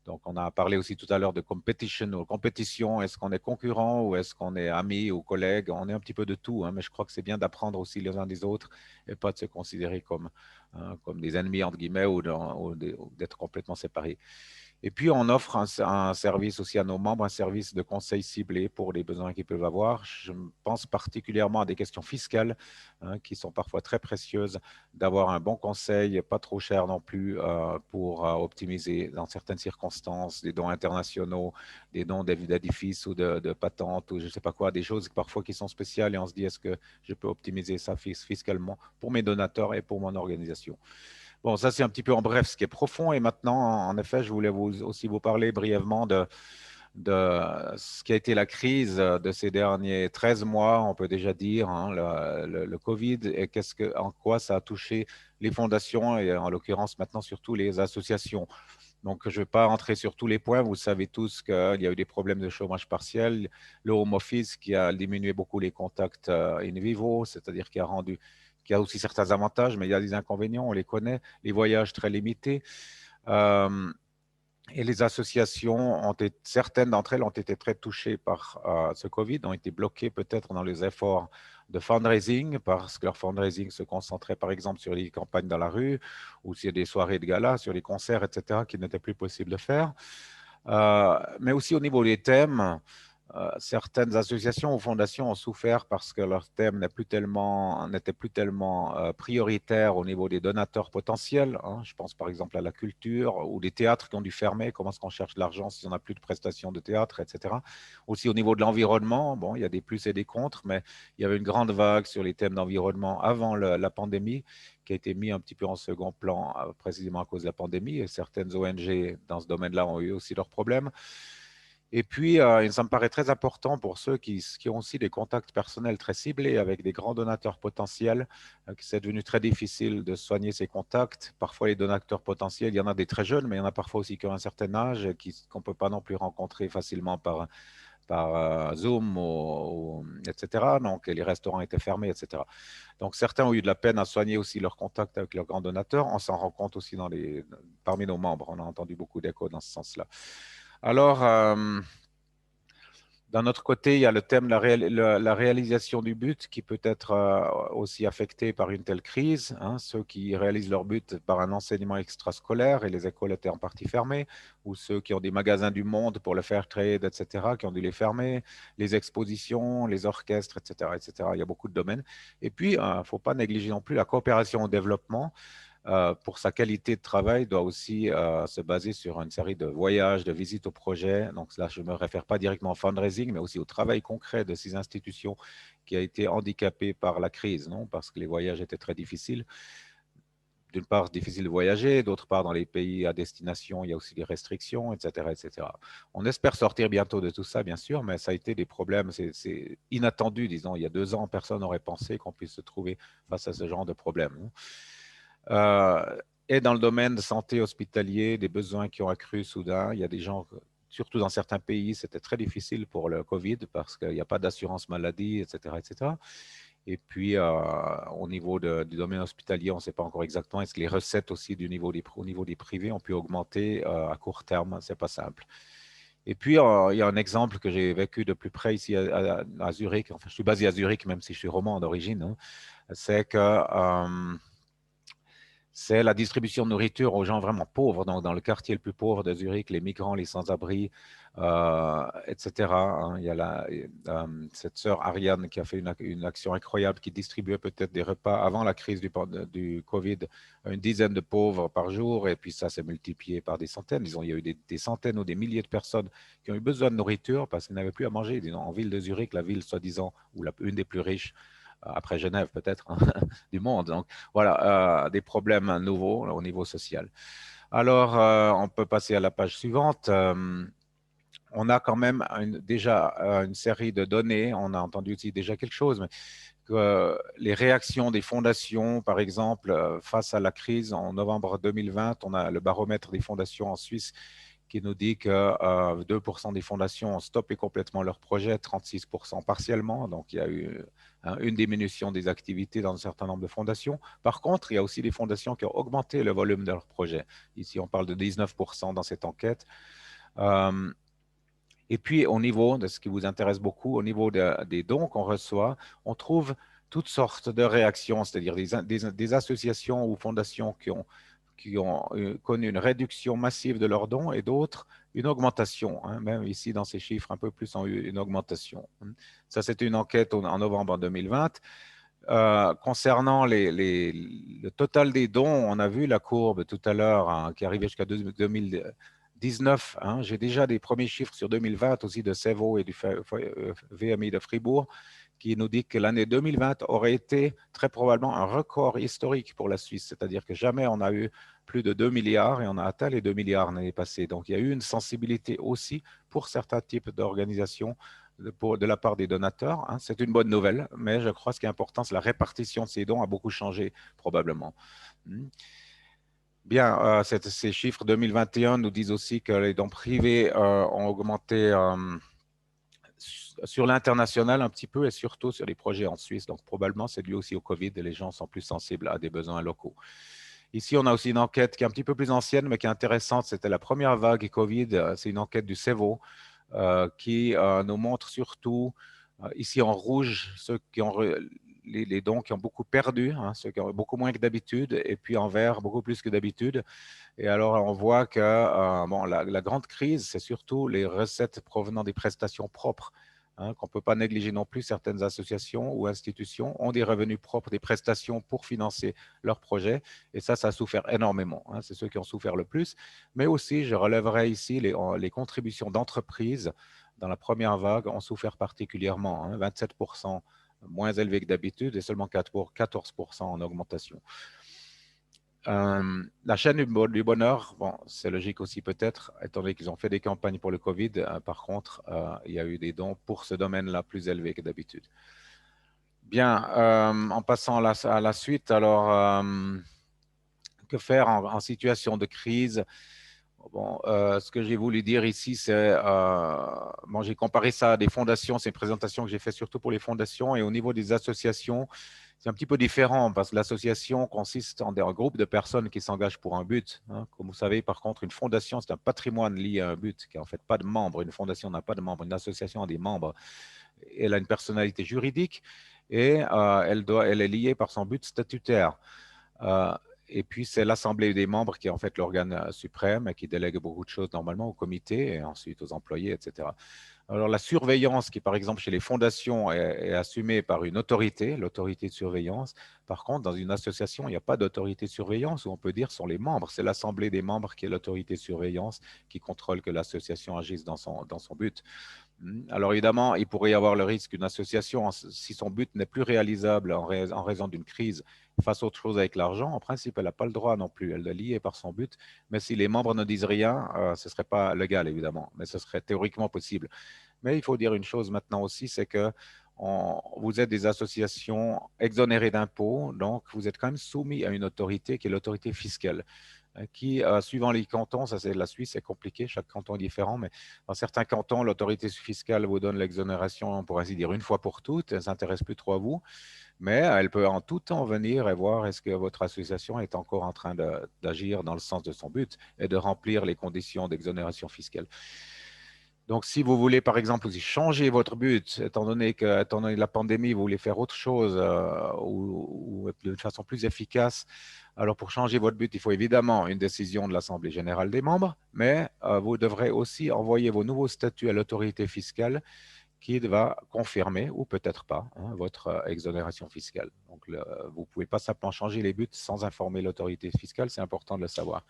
Donc, on a parlé aussi tout à l'heure de competition ou compétition. Est-ce qu'on est concurrent ou est-ce qu'on est amis ou collègues? On est un petit peu de tout, hein, mais je crois que c'est bien d'apprendre aussi les uns des autres et pas de se considérer comme des ennemis, entre guillemets, ou d'être complètement séparés. Et puis, on offre un service aussi à nos membres, un service de conseil ciblé pour les besoins qu'ils peuvent avoir. Je pense particulièrement à des questions fiscales, hein, qui sont parfois très précieuses, d'avoir un bon conseil, pas trop cher non plus, pour optimiser dans certaines circonstances des dons internationaux, des dons d'édifices ou de patentes ou je ne sais pas quoi, des choses parfois qui sont spéciales et on se dit est-ce que je peux optimiser ça fiscalement pour mes donateurs et pour mon organisation. Bon, ça, c'est un petit peu en bref ce qui est profond. Et maintenant, en effet, je voulais aussi vous parler brièvement de ce qui a été la crise de ces derniers 13 mois, on peut déjà dire, hein, le Covid, et en quoi ça a touché les fondations et en l'occurrence maintenant surtout les associations. Donc, je ne vais pas rentrer sur tous les points. Vous savez tous qu'il y a eu des problèmes de chômage partiel, le home office qui a diminué beaucoup les contacts in vivo, c'est-à-dire qui a aussi certains avantages, mais il y a des inconvénients, on les connaît, les voyages très limités. Et les associations, certaines d'entre elles ont été très touchées par ce Covid, ont été bloquées peut-être dans les efforts de fundraising, parce que leur fundraising se concentrait par exemple sur les campagnes dans la rue, ou sur des soirées de gala, sur les concerts, etc., qui n'était plus possible de faire. Mais aussi au niveau des thèmes, certaines associations ou fondations ont souffert parce que leur thème n'était plus tellement prioritaire au niveau des donateurs potentiels, hein. Je pense par exemple à la culture ou des théâtres qui ont dû fermer. Comment est-ce qu'on cherche de l'argent si on n'a plus de prestations de théâtre, etc. Aussi au niveau de l'environnement, bon, il y a des plus et des contre, mais il y avait une grande vague sur les thèmes d'environnement avant la pandémie qui a été mis un petit peu en second plan précisément à cause de la pandémie. Et certaines ONG dans ce domaine-là ont eu aussi leurs problèmes. Et puis, ça me paraît très important pour ceux qui ont aussi des contacts personnels très ciblés avec des grands donateurs potentiels, que c'est devenu très difficile de soigner ces contacts. Parfois, les donateurs potentiels, il y en a des très jeunes, mais il y en a parfois aussi qui ont un certain âge et qu'on ne peut pas non plus rencontrer facilement par Zoom, etc. Donc, les restaurants étaient fermés, etc. Donc, certains ont eu de la peine à soigner aussi leurs contacts avec leurs grands donateurs. On s'en rend compte aussi parmi nos membres. On a entendu beaucoup d'échos dans ce sens-là. Alors, d'un autre côté, il y a le thème de la réalisation du but qui peut être aussi affecté par une telle crise, hein, ceux qui réalisent leur but par un enseignement extrascolaire et les écoles étaient en partie fermées, ou ceux qui ont des magasins du monde pour le faire trade, etc., qui ont dû les fermer, les expositions, les orchestres, etc., etc. Il y a beaucoup de domaines. Et puis, il ne faut pas négliger non plus la coopération au développement. Pour sa qualité de travail, doit aussi se baser sur une série de voyages, de visites au projet. Donc là, je ne me réfère pas directement au fundraising, mais aussi au travail concret de ces institutions qui a été handicapé par la crise, non? Parce que les voyages étaient très difficiles. D'une part, difficile de voyager, d'autre part, dans les pays à destination, il y a aussi des restrictions, etc., etc. On espère sortir bientôt de tout ça, bien sûr, mais ça a été des problèmes, c'est inattendu, disons. Il y a 2 ans, personne n'aurait pensé qu'on puisse se trouver face à ce genre de problème. Et dans le domaine de santé hospitalier, des besoins qui ont accru soudain, il y a des gens, surtout dans certains pays, c'était très difficile pour le Covid parce qu'il n'y a pas d'assurance maladie, etc., etc. Et puis, au niveau du domaine hospitalier, on ne sait pas encore exactement. Est-ce que les recettes aussi au niveau des privés ont pu augmenter à court terme? Ce n'est pas simple. Et puis, il y a un exemple que j'ai vécu de plus près ici à Zurich. Enfin, je suis basé à Zurich, même si je suis roman d'origine. Hein. C'est que c'est la distribution de nourriture aux gens vraiment pauvres, donc dans le quartier le plus pauvre de Zurich, les migrants, les sans-abri, etc. Hein. Il y a cette sœur Ariane qui a fait une action incroyable, qui distribuait peut-être des repas avant la crise du Covid à une dizaine de pauvres par jour, et puis ça s'est multiplié par des centaines. Disons, il y a eu des centaines ou des milliers de personnes qui ont eu besoin de nourriture parce qu'ils n'avaient plus à manger. Disons, en ville de Zurich, la ville soi-disant, ou une des plus riches, après Genève peut-être, hein, du monde. Donc voilà, des problèmes nouveaux au niveau social. Alors, on peut passer à la page suivante. On a quand même déjà une série de données, on a entendu aussi déjà quelque chose, mais que les réactions des fondations, par exemple, face à la crise en novembre 2020, on a le baromètre des fondations en Suisse qui nous dit que 2% des fondations ont stoppé complètement leur projet, 36% partiellement. Donc, il y a eu une diminution des activités dans un certain nombre de fondations. Par contre, il y a aussi des fondations qui ont augmenté le volume de leur projet. Ici, on parle de 19% dans cette enquête. Et puis, au niveau de ce qui vous intéresse beaucoup, au niveau des dons qu'on reçoit, on trouve toutes sortes de réactions, c'est-à-dire des associations ou fondations qui ont connu une réduction massive de leurs dons et d'autres une augmentation. Hein, même ici, dans ces chiffres, un peu plus ont eu une augmentation. Ça, c'était une enquête en novembre 2020. Concernant le total des dons, on a vu la courbe tout à l'heure hein, qui arrivait jusqu'à 2019. Hein, j'ai déjà des premiers chiffres sur 2020 aussi de CEVO et du VMI de Fribourg qui nous dit que l'année 2020 aurait été très probablement un record historique pour la Suisse, c'est-à-dire que jamais on a eu plus de 2 milliards et on a atteint les 2 milliards l'année passée. Donc, il y a eu une sensibilité aussi pour certains types d'organisations de la part des donateurs. Hein. C'est une bonne nouvelle, mais je crois que ce qui est important, c'est la répartition de ces dons a beaucoup changé probablement. Bien, ces chiffres 2021 nous disent aussi que les dons privés ont augmenté sur l'international un petit peu et surtout sur les projets en Suisse. Donc, probablement, c'est dû aussi au Covid et les gens sont plus sensibles à des besoins locaux. Ici, on a aussi une enquête qui est un petit peu plus ancienne, mais qui est intéressante. C'était la première vague Covid. C'est une enquête du CEVO qui nous montre surtout, ici en rouge, ceux qui ont les dons qui ont beaucoup perdu, hein, ceux qui ont beaucoup moins que d'habitude, et puis en vert, beaucoup plus que d'habitude. Et alors, on voit que bon, la grande crise, c'est surtout les recettes provenant des prestations propres, hein, qu'on ne peut pas négliger non plus. Certaines associations ou institutions ont des revenus propres, des prestations pour financer leurs projets. Et ça a souffert énormément. Hein, c'est ceux qui ont souffert le plus. Mais aussi, je relèverai ici les contributions d'entreprises dans la première vague ont souffert particulièrement, hein, 27% moins élevé que d'habitude et seulement 14% en augmentation. La chaîne du bonheur, bon, c'est logique aussi peut-être, étant donné qu'ils ont fait des campagnes pour le Covid. Par contre, il y a eu des dons pour ce domaine-là plus élevés que d'habitude. Bien, en passant à la suite, alors, que faire en situation de crise? Bon, ce que j'ai voulu dire ici, c'est, bon, j'ai comparé ça à des fondations, c'est une présentation que j'ai faite surtout pour les fondations, et au niveau des associations, c'est un petit peu différent parce que l'association consiste en un groupe de personnes qui s'engagent pour un but. Hein. Comme vous savez, par contre, une fondation, c'est un patrimoine lié à un but qui n'a en fait pas de membres. Une fondation n'a pas de membres. Une association a des membres. Elle a une personnalité juridique et elle est liée par son but statutaire. Et puis, c'est l'Assemblée des membres qui est en fait l'organe suprême et qui délègue beaucoup de choses normalement au comité et ensuite aux employés, etc. Alors, la surveillance qui, par exemple, chez les fondations est assumée par une autorité, l'autorité de surveillance. Par contre, dans une association, il n'y a pas d'autorité de surveillance où on peut dire sont les membres. C'est l'Assemblée des membres qui est l'autorité de surveillance qui contrôle que l'association agisse dans son but. Alors évidemment, il pourrait y avoir le risque qu'une association, si son but n'est plus réalisable en raison d'une crise, fasse autre chose avec l'argent. En principe, elle n'a pas le droit non plus, elle est liée par son but. Mais si les membres ne disent rien, ce ne serait pas légal évidemment, mais ce serait théoriquement possible. Mais il faut dire une chose maintenant aussi, c'est que vous êtes des associations exonérées d'impôts, donc vous êtes quand même soumis à une autorité qui est l'autorité fiscale, qui, suivant les cantons, ça c'est la Suisse, c'est compliqué, chaque canton est différent, mais dans certains cantons, l'autorité fiscale vous donne l'exonération, pour ainsi dire, une fois pour toutes, elle ne s'intéresse plus trop à vous, mais elle peut en tout temps venir et voir est-ce que votre association est encore en train d'agir dans le sens de son but et de remplir les conditions d'exonération fiscale. Donc, si vous voulez, par exemple, aussi changer votre but, étant donné la pandémie, vous voulez faire autre chose ou de façon plus efficace, alors pour changer votre but, il faut évidemment une décision de l'Assemblée générale des membres, mais vous devrez aussi envoyer vos nouveaux statuts à l'autorité fiscale qui va confirmer, ou peut-être pas, votre exonération fiscale. Donc, vous ne pouvez pas simplement changer les buts sans informer l'autorité fiscale, c'est important de le savoir.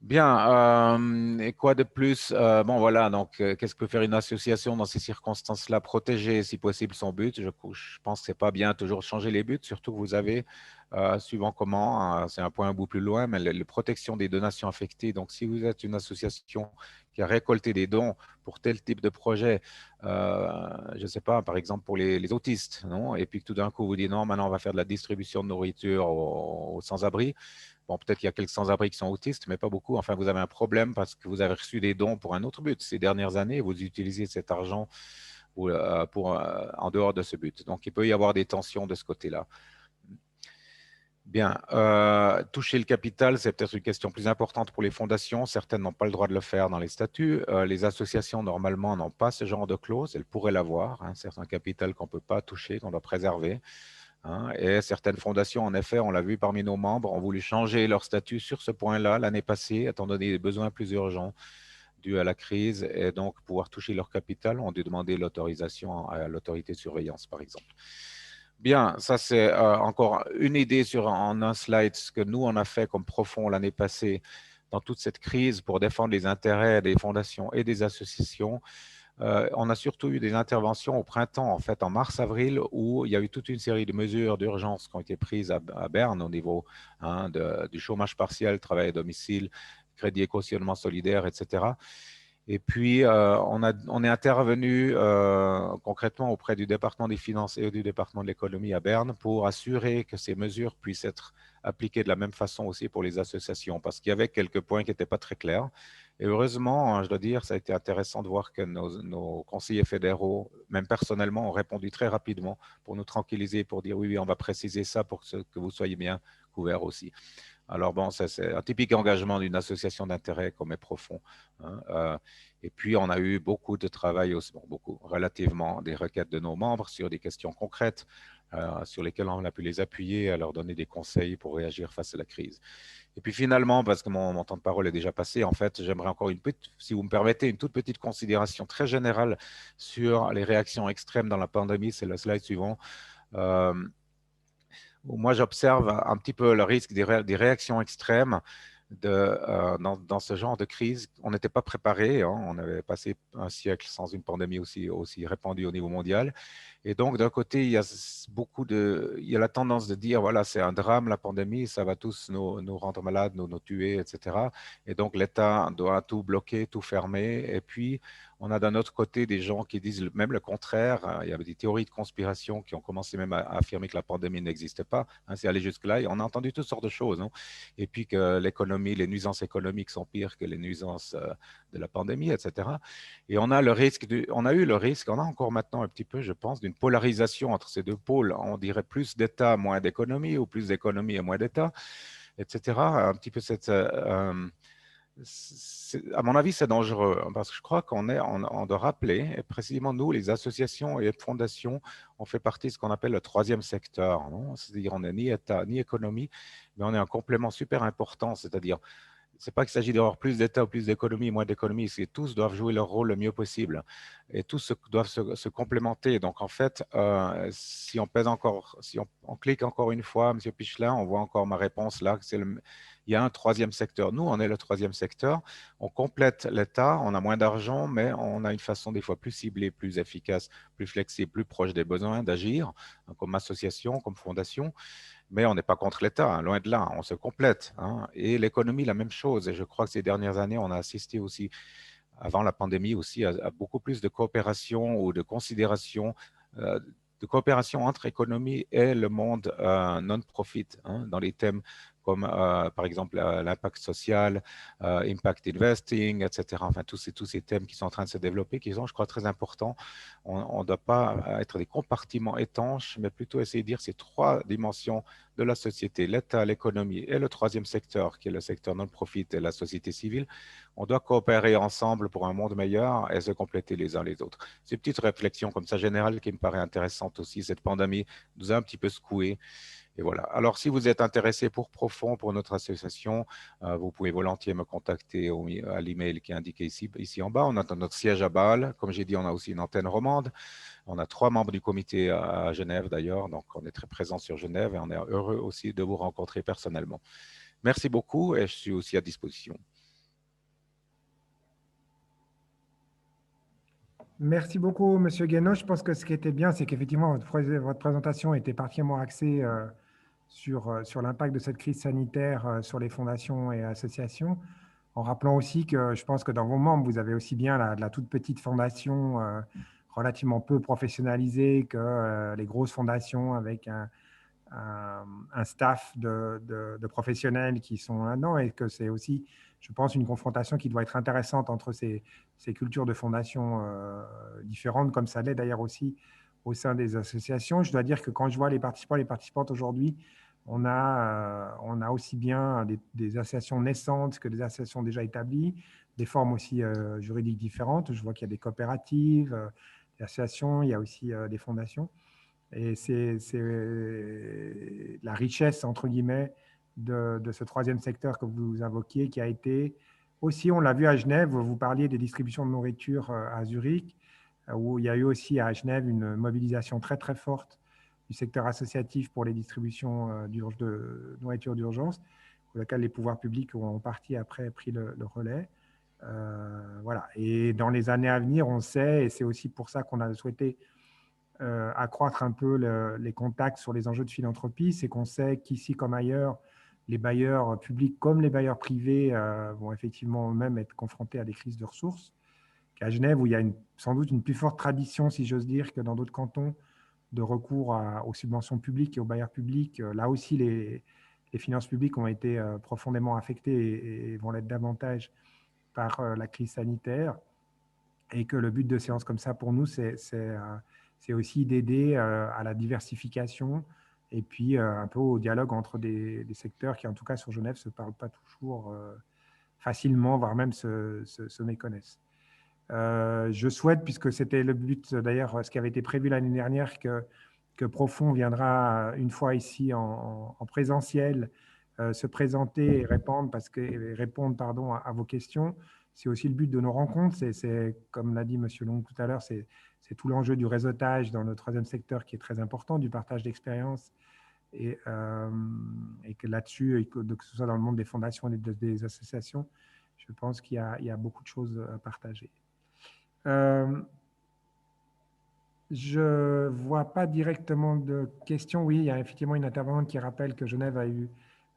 Bien, et quoi de plus? Bon, voilà, donc qu'est-ce que peut faire une association dans ces circonstances-là? Protéger, si possible, son but. Je pense que ce n'est pas bien toujours changer les buts, surtout que vous avez, suivant comment, c'est un point un bout plus loin, mais la protection des donations affectées. Donc, si vous êtes une association qui a récolté des dons pour tel type de projet, je ne sais pas, par exemple pour les autistes, non? Et puis que tout d'un coup, vous dites non, maintenant on va faire de la distribution de nourriture aux sans-abri. Bon, peut-être qu'il y a quelques sans-abri qui sont autistes, mais pas beaucoup. Enfin, vous avez un problème parce que vous avez reçu des dons pour un autre but. Ces dernières années, vous utilisez cet argent en dehors de ce but. Donc, il peut y avoir des tensions de ce côté-là. Bien, toucher le capital, c'est peut-être une question plus importante pour les fondations. Certaines n'ont pas le droit de le faire dans les statuts. Les associations, normalement, n'ont pas ce genre de clause. Elles pourraient l'avoir. C'est un capital qu'on ne peut pas toucher, qu'on doit préserver. Et certaines fondations, en effet, on l'a vu parmi nos membres, ont voulu changer leur statut sur ce point-là l'année passée, étant donné des besoins plus urgents dus à la crise, et donc pouvoir toucher leur capital, ont dû demander l'autorisation à l'autorité de surveillance, par exemple. Bien, ça c'est encore une idée en un slide, ce que nous on a fait comme profond l'année passée dans toute cette crise pour défendre les intérêts des fondations et des associations. On a surtout eu des interventions au printemps, en fait, en mars-avril, où il y a eu toute une série de mesures d'urgence qui ont été prises à Berne au niveau du chômage partiel, travail à domicile, crédit et cautionnement solidaire, etc. Et puis, on est intervenu concrètement auprès du département des finances et du département de l'économie à Berne pour assurer que ces mesures puissent être appliquées de la même façon aussi pour les associations, parce qu'il y avait quelques points qui n'étaient pas très clairs. Et heureusement, je dois dire, ça a été intéressant de voir que nos conseillers fédéraux, même personnellement, ont répondu très rapidement pour nous tranquilliser, pour dire oui, on va préciser ça pour que vous soyez bien couverts aussi. Alors bon, ça c'est un typique engagement d'une association d'intérêt comme est profond. Et puis, on a eu beaucoup de travail, aussi, relativement, des requêtes de nos membres sur des questions concrètes sur lesquelles on a pu les appuyer, à leur donner des conseils pour réagir face à la crise. Et puis finalement, parce que mon temps de parole est déjà passé, en fait, j'aimerais encore si vous me permettez, une toute petite considération très générale sur les réactions extrêmes dans la pandémie. C'est le slide suivant. Moi, j'observe un petit peu le risque des réactions extrêmes dans ce genre de crise. On n'était pas préparé, on avait passé un siècle sans une pandémie aussi répandue au niveau mondial. Et donc, d'un côté, il y a la tendance de dire, voilà, c'est un drame, la pandémie, ça va tous nous rendre malades, nous tuer, etc. Et donc, l'État doit tout bloquer, tout fermer. Et puis, on a d'un autre côté des gens qui disent même le contraire. Il y avait des théories de conspiration qui ont commencé même à affirmer que la pandémie n'existait pas. C'est allé jusque-là. Et on a entendu toutes sortes de choses. Et puis que les nuisances économiques sont pires que les nuisances de la pandémie, etc. Et on a eu le risque, on a encore maintenant un petit peu, je pense, d'une polarisation entre ces deux pôles. On dirait plus d'État, moins d'économie, ou plus d'économie et moins d'État, etc. Un petit peu à mon avis, c'est dangereux parce que je crois on doit rappeler, et précisément nous, les associations et les fondations, on fait partie de ce qu'on appelle le troisième secteur. C'est-à-dire on n'est ni État ni économie, mais on est un complément super important, c'est-à-dire c'est pas qu'il s'agit d'avoir plus d'État ou plus d'économie, moins d'économie, c'est que tous doivent jouer leur rôle le mieux possible et tous doivent se complémenter. Donc en fait, si on clique encore une fois, M. Pichelin, on voit encore ma réponse là, il il y a un troisième secteur. Nous, on est le troisième secteur. On complète l'État, on a moins d'argent, mais on a une façon des fois plus ciblée, plus efficace, plus flexible, plus proche des besoins d'agir, comme association, comme fondation. Mais on n'est pas contre l'État, hein, loin de là, on se complète. Hein. Et l'économie, la même chose. Et je crois que ces dernières années, on a assisté aussi, avant la pandémie aussi, à beaucoup plus de coopération ou de considération de coopération entre économie et le monde non-profit, hein, dans les thèmes comme par exemple l'impact social, impact investing, etc. Enfin, tous ces thèmes qui sont en train de se développer, qui sont, je crois, très importants. On ne doit pas être des compartiments étanches, mais plutôt essayer de dire ces trois dimensions de la société, l'État, l'économie et le troisième secteur, qui est le secteur non-profit et la société civile. On doit coopérer ensemble pour un monde meilleur et se compléter les uns les autres. Ces petites réflexions comme ça générales qui me paraît intéressantes aussi. Cette pandémie nous a un petit peu secoués. Et voilà. Alors, si vous êtes intéressé pour Profond, pour notre association, vous pouvez volontiers me contacter à l'email qui est indiqué ici en bas. On a notre siège à Bâle. Comme j'ai dit, on a aussi une antenne romande. On a 3 membres du comité à Genève d'ailleurs. Donc, on est très présent sur Genève et on est heureux aussi de vous rencontrer personnellement. Merci beaucoup et je suis aussi à disposition. Merci beaucoup, Monsieur Guénaud. Je pense que ce qui était bien, c'est qu'effectivement, votre présentation était particulièrement axée sur l'impact de cette crise sanitaire sur les fondations et associations, en rappelant aussi que je pense que dans vos membres, vous avez aussi bien la toute petite fondation relativement peu professionnalisée que les grosses fondations avec un staff de professionnels qui sont là-dedans, et que c'est aussi, je pense, une confrontation qui doit être intéressante entre ces cultures de fondation différentes, comme ça l'est d'ailleurs aussi au sein des associations. Je dois dire que quand je vois les participants et les participantes aujourd'hui, on a aussi bien des associations naissantes que des associations déjà établies, des formes aussi juridiques différentes. Je vois qu'il y a des coopératives, des associations, il y a aussi des fondations. Et c'est la richesse, entre guillemets, de ce troisième secteur que vous invoquiez, qui a été aussi, on l'a vu à Genève, vous parliez des distributions de nourriture à Zurich, où il y a eu aussi à Genève une mobilisation très, très forte du secteur associatif pour les distributions de nourriture d'urgence, pour laquelle les pouvoirs publics ont en partie après pris le relais. Voilà. Et dans les années à venir, on sait, et c'est aussi pour ça qu'on a souhaité accroître un peu les contacts sur les enjeux de philanthropie, c'est qu'on sait qu'ici comme ailleurs, les bailleurs publics comme les bailleurs privés vont effectivement eux-mêmes être confrontés à des crises de ressources. Qu'à Genève, où il y a sans doute une plus forte tradition, si j'ose dire, que dans d'autres cantons, de recours aux subventions publiques et aux bailleurs publics. Là aussi, les finances publiques ont été profondément affectées et vont l'être davantage par la crise sanitaire. Et que le but de séances comme ça, pour nous, c'est aussi d'aider à la diversification et puis un peu au dialogue entre des secteurs qui, en tout cas sur Genève, ne se parlent pas toujours facilement, voire même se méconnaissent. Je souhaite, puisque c'était le but d'ailleurs, ce qui avait été prévu l'année dernière, que Profond viendra une fois ici en présentiel se présenter et répondre, à vos questions. C'est aussi le but de nos rencontres. C'est comme l'a dit M. Long tout à l'heure, c'est tout l'enjeu du réseautage dans le troisième secteur qui est très important, du partage d'expériences. Et que là-dessus, que ce soit dans le monde des fondations et des associations, je pense qu'il y a beaucoup de choses à partager. Je ne vois pas directement de questions. Oui, il y a effectivement une intervenante qui rappelle que Genève a eu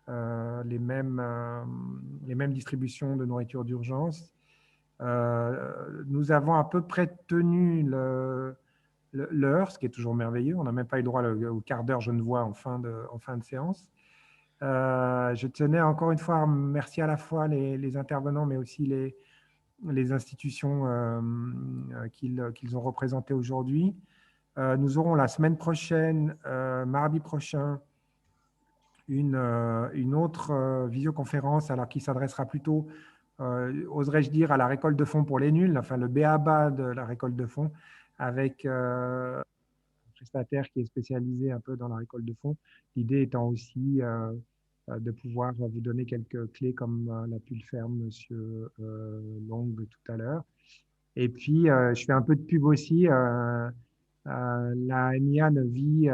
les mêmes distributions de nourriture d'urgence. Nous avons à peu près tenu l'heure, ce qui est toujours merveilleux. On n'a même pas eu droit au quart d'heure genevois en fin de séance. Je tenais encore une fois à remercier à la fois les intervenants, mais aussi les institutions qu'ils ont représentées aujourd'hui. Nous aurons la semaine prochaine, mardi prochain, une autre visioconférence, alors qui s'adressera plutôt, oserais-je dire, à la récolte de fonds pour les nuls, enfin le b.a.-ba de la récolte de fonds, avec un prestataire qui est spécialisé un peu dans la récolte de fonds. L'idée étant aussi de pouvoir vous donner quelques clés comme l'a pu le faire M. Long tout à l'heure. Et puis, je fais un peu de pub aussi. La MIA ne vit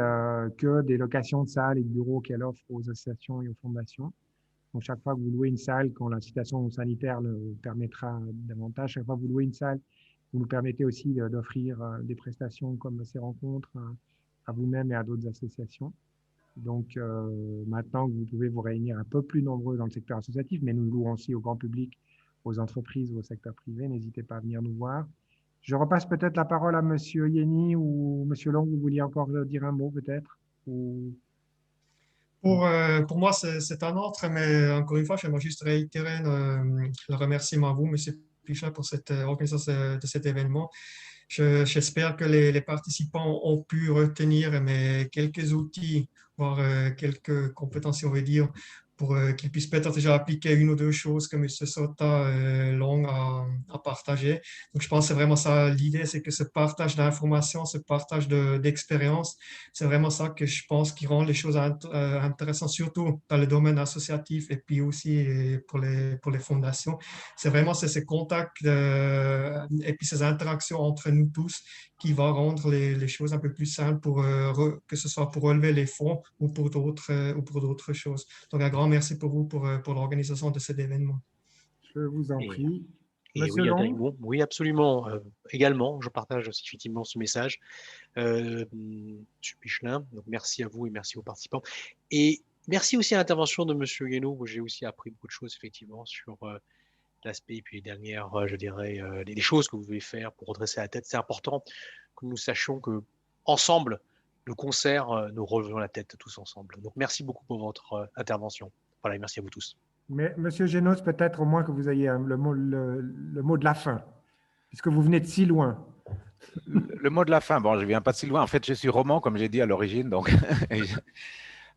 que des locations de salles et de bureaux qu'elle offre aux associations et aux fondations. Donc, chaque fois que vous louez une salle, quand la situation sanitaire le permettra davantage, chaque fois que vous louez une salle, vous nous permettez aussi d'offrir des prestations comme ces rencontres à vous-même et à d'autres associations. Donc, maintenant que vous pouvez vous réunir un peu plus nombreux dans le secteur associatif, mais nous louons aussi au grand public, aux entreprises ou au secteur privé, n'hésitez pas à venir nous voir. Je repasse peut-être la parole à Monsieur Yeni ou Monsieur Long, vous vouliez encore dire un mot peut-être ou... Pour moi, c'est un ordre, mais encore une fois, j'aimerais juste réitérer le remerciement à vous, M. Pichat, pour cette organisation de cet événement. J'espère que les participants ont pu retenir quelques outils, voire quelques compétences, on va dire, pour qu'ils puissent peut-être déjà appliquer une ou deux choses que M. Sota Long a partagé. Donc, je pense que c'est vraiment ça l'idée, c'est que ce partage d'informations, ce partage d'expérience, c'est vraiment ça que je pense qui rend les choses intéressantes, surtout dans le domaine associatif et puis aussi pour les fondations. C'est vraiment ces contacts et puis ces interactions entre nous tous qui va rendre les choses un peu plus simples pour que ce soit pour relever les fonds ou pour d'autres choses. Donc, un grand merci pour vous pour l'organisation de cet événement. Je vous en prie. Et oui, Long. Oui, absolument. Également, je partage aussi effectivement ce message. M. Pichelin, donc merci à vous et merci aux participants. Et merci aussi à l'intervention de M. Guénaud, où j'ai aussi appris beaucoup de choses effectivement sur l'aspect, et puis les dernières, je dirais, les choses que vous devez faire pour redresser la tête. C'est important que nous sachions que ensemble, le concert, nous relevons la tête tous ensemble. Donc, merci beaucoup pour votre intervention. Voilà, et merci à vous tous. Mais Monsieur Génos, peut-être au moins que vous ayez le mot de la fin, puisque vous venez de si loin. Le mot de la fin, bon, je ne viens pas de si loin. En fait, je suis roman, comme j'ai dit à l'origine. Donc,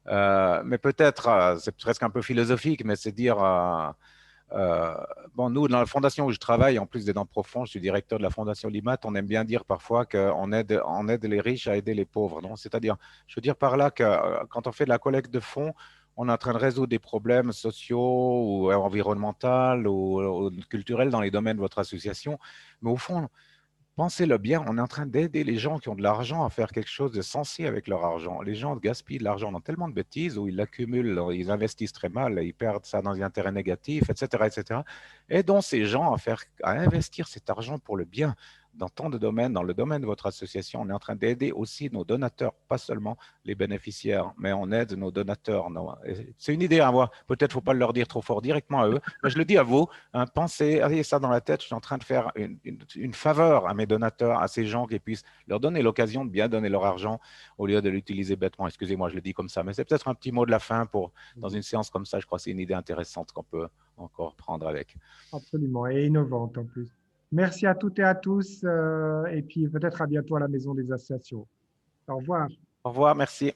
mais peut-être, c'est presque un peu philosophique, mais c'est dire... bon, nous, dans la fondation où je travaille, en plus des dents profondes, je suis directeur de la fondation Limat, on aime bien dire parfois qu'on aide les riches à aider les pauvres. C'est-à-dire, je veux dire par là que quand on fait de la collecte de fonds, on est en train de résoudre des problèmes sociaux ou environnementaux ou culturels dans les domaines de votre association. Mais au fond, pensez-le bien, on est en train d'aider les gens qui ont de l'argent à faire quelque chose de sensé avec leur argent. Les gens gaspillent de l'argent dans tellement de bêtises où ils l'accumulent, ils investissent très mal, ils perdent ça dans des intérêts négatifs, etc., etc. Aidons ces gens à investir cet argent pour le bien dans tant de domaines. Dans le domaine de votre association, on est en train d'aider aussi nos donateurs, pas seulement les bénéficiaires, mais on aide nos donateurs. C'est une idée à moi. Peut-être qu'il ne faut pas leur dire trop fort directement à eux, mais je le dis à vous. Hein, pensez, ayez ça dans la tête. Je suis en train de faire une faveur à mes donateurs, à ces gens qui puissent leur donner l'occasion de bien donner leur argent au lieu de l'utiliser bêtement. Excusez-moi, je le dis comme ça, mais c'est peut-être un petit mot de la fin dans une séance comme ça. Je crois que c'est une idée intéressante qu'on peut encore prendre avec. Absolument, et innovante en plus. Merci à toutes et à tous, et puis peut-être à bientôt à la Maison des Associations. Au revoir. Au revoir, merci.